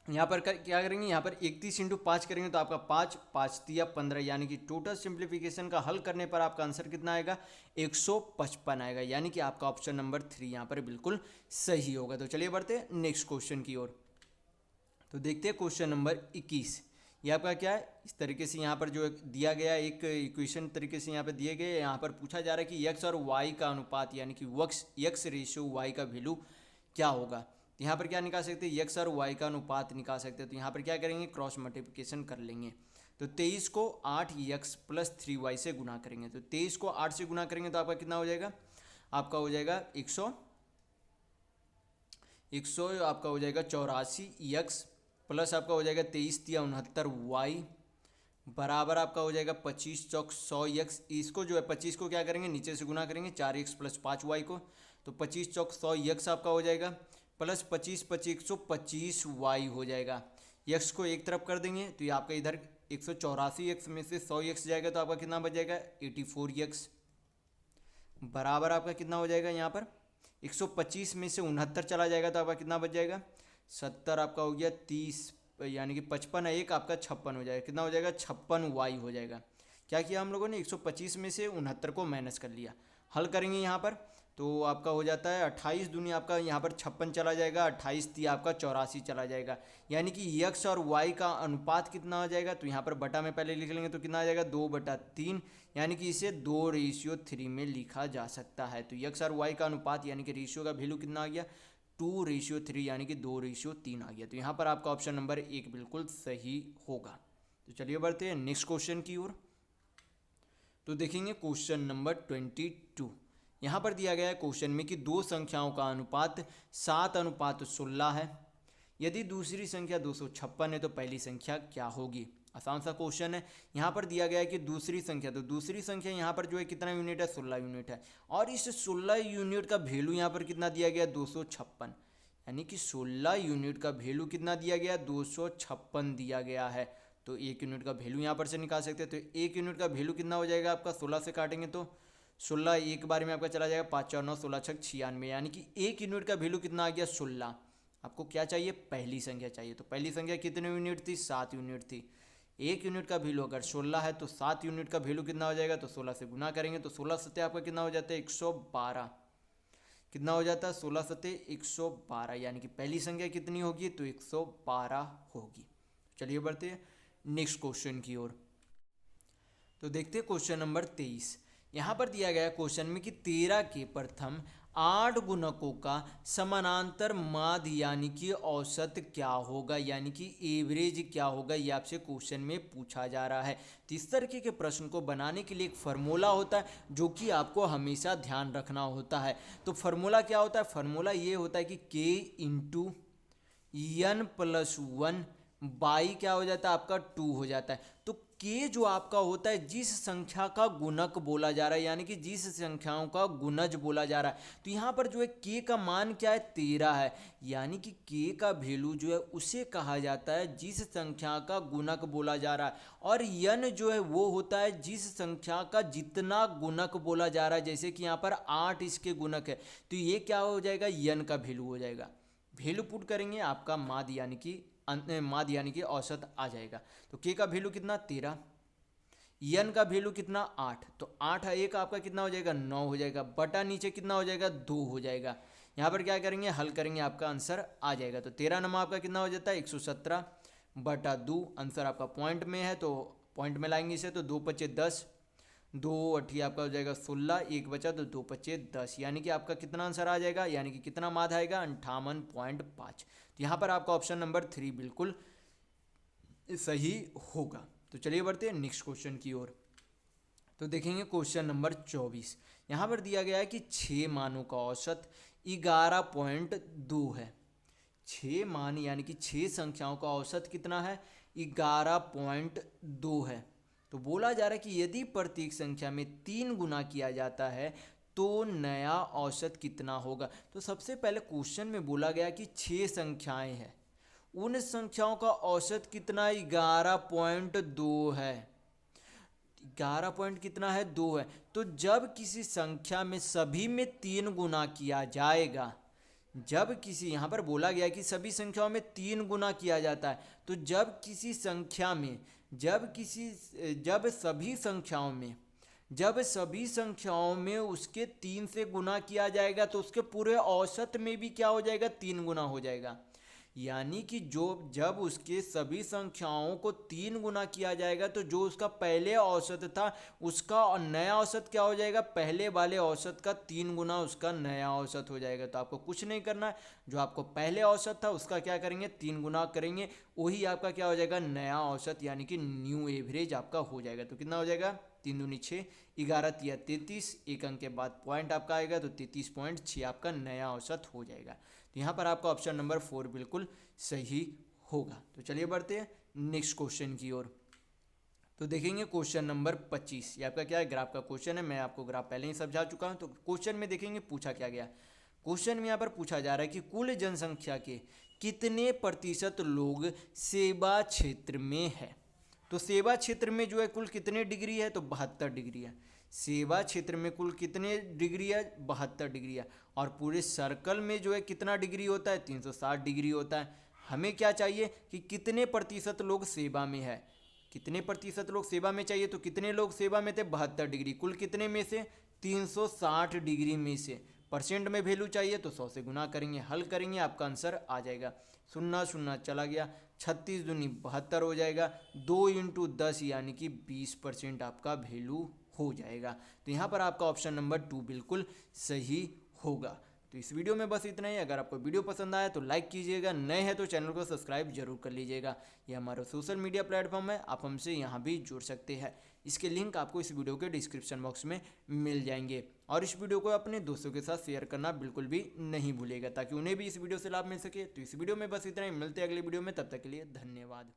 A: यहाँ पर क्या करेंगे, यहाँ पर 31 × 5 करेंगे तो आपका 5 5 तिया 15, यानी कि टोटल सिंप्लीफिकेशन का हल करने पर आपका आंसर कितना आएगा, 155 आएगा। यानी कि आपका ऑप्शन नंबर 3 यहाँ पर बिल्कुल सही होगा। तो चलिए बढ़ते हैं नेक्स्ट क्वेश्चन की ओर। तो देखते हैं क्वेश्चन नंबर 21। ये आपका क्या है, इस तरीके से यहाँ पर जो दिया गया एक इक्वेशन तरीके से यहाँ पर दिए गए, यहाँ पर पूछा जा रहा है कि x और y का अनुपात यानी कि x रेशियो y का वैल्यू क्या होगा। तो यहाँ पर क्या निकाल सकते हैं, x और y का अनुपात निकाल सकते हैं। तो यहाँ पर क्या करेंगे, क्रॉस मल्टीप्लिकेशन कर लेंगे। तो 23 को 8x + 3y से गुना करेंगे। तो 23 को 8 से गुना करेंगे तो आपका कितना हो जाएगा, आपका हो जाएगा 100 आपका हो जाएगा 84x प्लस आपका हो जाएगा 23 × 69y बराबर आपका हो जाएगा 25 × 100x। इसको जो है 25 को क्या करेंगे, नीचे से गुना करेंगे, 4x + 5y को। तो 25 × 100x आपका हो जाएगा प्लस 25 25 125y हो जाएगा। x को एक तरफ कर देंगे तो ये आपका इधर 184x में से 100x जाएगा तो आपका कितना बच जाएगा, 84x बराबर आपका कितना हो जाएगा, यहाँ पर 125 में से 69 चला जाएगा तो आपका कितना बच जाएगा, 70 आपका हो गया 30, यानी कि 55 है एक आपका 56 हो जाएगा। कितना हो जाएगा, 56y हो जाएगा। क्या किया हम लोगों ने, 125 में से 69 को माइनस कर लिया। हल करेंगे यहाँ पर, तो आपका हो जाता है 28 दूनी आपका यहाँ पर 56 चला जाएगा, 28 ती आपका 84 चला जाएगा। यानी कि यक्स और वाई का अनुपात कितना आ जाएगा, तो यहाँ पर बटा में पहले लिख लेंगे तो कितना आ जाएगा 2/3, यानी कि इसे 2:3 में लिखा जा सकता है। तो यक्स और वाई का अनुपात यानी कि रेशियो का वैल्यू कितना आ गया 2:3 यानी कि 2:3 आ गया। तो यहाँ पर आपका ऑप्शन नंबर 1 बिल्कुल सही होगा। तो चलिए बढ़ते हैं नेक्स्ट क्वेश्चन की ओर। तो देखेंगे क्वेश्चन नंबर 22। यहाँ पर दिया गया है क्वेश्चन में कि दो संख्याओं का अनुपात 7:16 है। यदि दूसरी संख्या 256 है तो पहली संख्या क्या होगी। आसान सा क्वेश्चन है। यहाँ पर दिया गया है कि दूसरी संख्या, तो दूसरी संख्या यहाँ पर जो है कितना यूनिट है 16 यूनिट है, और इस 16 यूनिट का वैल्यू यहाँ पर कितना दिया गया 256, यानी कि 16 यूनिट का वैल्यू कितना दिया गया 256 दिया गया है। तो 1 यूनिट का वैल्यू यहाँ पर से निकाल सकते हैं। तो 1 यूनिट का वैल्यू कितना हो जाएगा आपका 16 से काटेंगे तो 16 एक बार में आपका चला जाएगा 5 4 9 16 6 96, यानी कि 1 यूनिट का वैल्यू कितना आ गया 16। आपको क्या चाहिए पहली संख्या चाहिए। तो पहली संख्या कितने यूनिट थी 7 यूनिट थी। 1 यूनिट का वैल्यू अगर 16 है तो 7 यूनिट का वैल्यू कितना हो जाएगा, तो 16 से गुना करेंगे तो 16 सत्ते आपका कितना हो जाता है 112। कितना हो जाता है 16 सत्ते 112, यानी कि पहली संख्या कितनी होगी तो 112 होगी। चलिए बढ़ते हैं नेक्स्ट क्वेश्चन की ओर। तो देखते हैं क्वेश्चन नंबर 23। यहाँ पर दिया गया क्वेश्चन में कि 13 के प्रथम 8 गुणकों का समानांतर माध्य यानी कि औसत क्या होगा, यानी कि एवरेज क्या होगा, ये आपसे क्वेश्चन में पूछा जा रहा है। तो इस तरीके के प्रश्न को बनाने के लिए एक फार्मूला होता है जो कि आपको हमेशा ध्यान रखना होता है। तो फार्मूला क्या होता है, फार्मूला ये होता है कि k × n+1 बाई क्या हो जाता है आपका 2 हो जाता है। तो k जो आपका होता है जिस संख्या का गुणक बोला जा रहा है, यानी कि जिस संख्याओं का गुणज बोला जा रहा है, तो यहाँ पर जो है k का मान क्या है 13 है, यानी कि k का वैल्यू जो है उसे कहा जाता है जिस संख्या का गुणक बोला जा रहा है। और n जो है वो होता है जिस संख्या का जितना गुणक बोला जा रहा है। जैसे कि यहाँ पर 8 इसके गुणक है, तो ये क्या हो जाएगा n का वैल्यू हो जाएगा। वैल्यू पुट करेंगे आपका माध्य यानी कि औसत आ जाएगा। तो k का वैल्यू कितना 13, n का वैल्यू कितना 8, तो 8 1 आपका कितना हो जाएगा 9 हो जाएगा, बटा नीचे कितना हो जाएगा 2 हो जाएगा। यहाँ पर क्या करेंगे हल करेंगे आपका आंसर आ जाएगा। तो 13 नंबर आपका कितना हो जाता है 117 बटा 2, आंसर आपका पॉइंट में है तो पॉइंट में लाएंगे इसे, तो 2 5 10, 2 8 आपका हो जाएगा 16, 1 बचा तो 2 5 10, यानी कि आपका कितना आंसर आ जाएगा, यानी कि कितना माध्य आएगा 58.5। तो यहाँ पर आपका ऑप्शन नंबर 3 बिल्कुल सही होगा। तो चलिए बढ़ते हैं नेक्स्ट क्वेश्चन की ओर। तो देखेंगे क्वेश्चन नंबर 24। यहाँ पर दिया गया है कि 6 मानों का औसत 11.2 है। 6 मान यानी कि 6 संख्याओं का औसत कितना है 11.2 है। तो बोला जा रहा है कि यदि प्रत्येक संख्या में 3 गुना किया जाता है तो नया औसत कितना होगा। तो सबसे पहले क्वेश्चन में बोला गया कि 6 संख्याएं हैं, उन संख्याओं का औसत कितना 11.2 है। 11 पॉइंट कितना है 2 है। तो जब किसी संख्या में सभी में 3 गुना किया जाएगा, जब किसी यहाँ पर बोला गया कि सभी संख्याओं में 3 गुना किया जाता है, तो जब किसी संख्या में जब सभी संख्याओं में उसके 3 से गुना किया जाएगा तो उसके पूरे औसत में भी क्या हो जाएगा 3 गुना हो जाएगा। यानी कि जब उसके सभी संख्याओं को 3 गुना किया जाएगा तो जो उसका पहले औसत था उसका नया औसत क्या हो जाएगा, पहले वाले औसत का 3 गुना उसका नया औसत हो जाएगा। तो आपको कुछ नहीं करना है, जो आपको पहले औसत था उसका क्या करेंगे 3 गुना करेंगे, वही आपका क्या हो जाएगा नया औसत यानी कि न्यू एवरेज आपका हो जाएगा। तो कितना हो जाएगा 3 दूनी 6, 11 तिया 33, एक अंक के बाद पॉइंट आपका आएगा तो 33.6 आपका नया औसत हो जाएगा। तो यहाँ पर आपका ऑप्शन नंबर 4 बिल्कुल सही होगा। तो चलिए बढ़ते हैं नेक्स्ट क्वेश्चन की ओर। तो देखेंगे क्वेश्चन नंबर 25। ये आपका क्या है ग्राफ का क्वेश्चन है, मैं आपको ग्राफ पहले ही समझा चुका हूँ। तो क्वेश्चन में देखेंगे पूछा क्या गया। क्वेश्चन में यहाँ पर पूछा जा रहा है कि कुल जनसंख्या के कितने प्रतिशत लोग सेवा क्षेत्र में है। तो सेवा क्षेत्र में जो है कुल कितने डिग्री है, तो 72 डिग्री है। सेवा क्षेत्र में कुल कितने डिग्री है 72 डिग्री है। और पूरे सर्कल में जो है कितना डिग्री होता है 360 डिग्री होता है। हमें क्या चाहिए कि कितने प्रतिशत लोग सेवा में है, कितने प्रतिशत लोग सेवा में चाहिए। तो कितने लोग सेवा में थे 72 डिग्री, कुल कितने में से 360 डिग्री में से परसेंट में वैल्यू चाहिए तो 100 से गुना करेंगे, हल करेंगे, आपका आंसर आ जाएगा। शून्य शून्य चला गया, 36 दूनी 72 हो जाएगा। 2 इंटू 10 यानी कि 20% आपका वैल्यू हो जाएगा। तो यहाँ पर आपका ऑप्शन नंबर 2 बिल्कुल सही होगा। तो इस वीडियो में बस इतना ही। अगर आपको वीडियो पसंद आया तो लाइक कीजिएगा, नए हैं तो चैनल को सब्सक्राइब जरूर कर लीजिएगा। ये हमारा सोशल मीडिया प्लेटफॉर्म है, आप हमसे यहाँ भी जुड़ सकते हैं। इसके लिंक आपको इस वीडियो के डिस्क्रिप्शन बॉक्स में मिल जाएंगे। और इस वीडियो को अपने दोस्तों के साथ शेयर करना बिल्कुल भी नहीं भूलिएगा, ताकि उन्हें भी इस वीडियो से लाभ मिल सके। तो इस वीडियो में बस इतना ही, मिलते हैं अगले वीडियो में, तब तक के लिए धन्यवाद।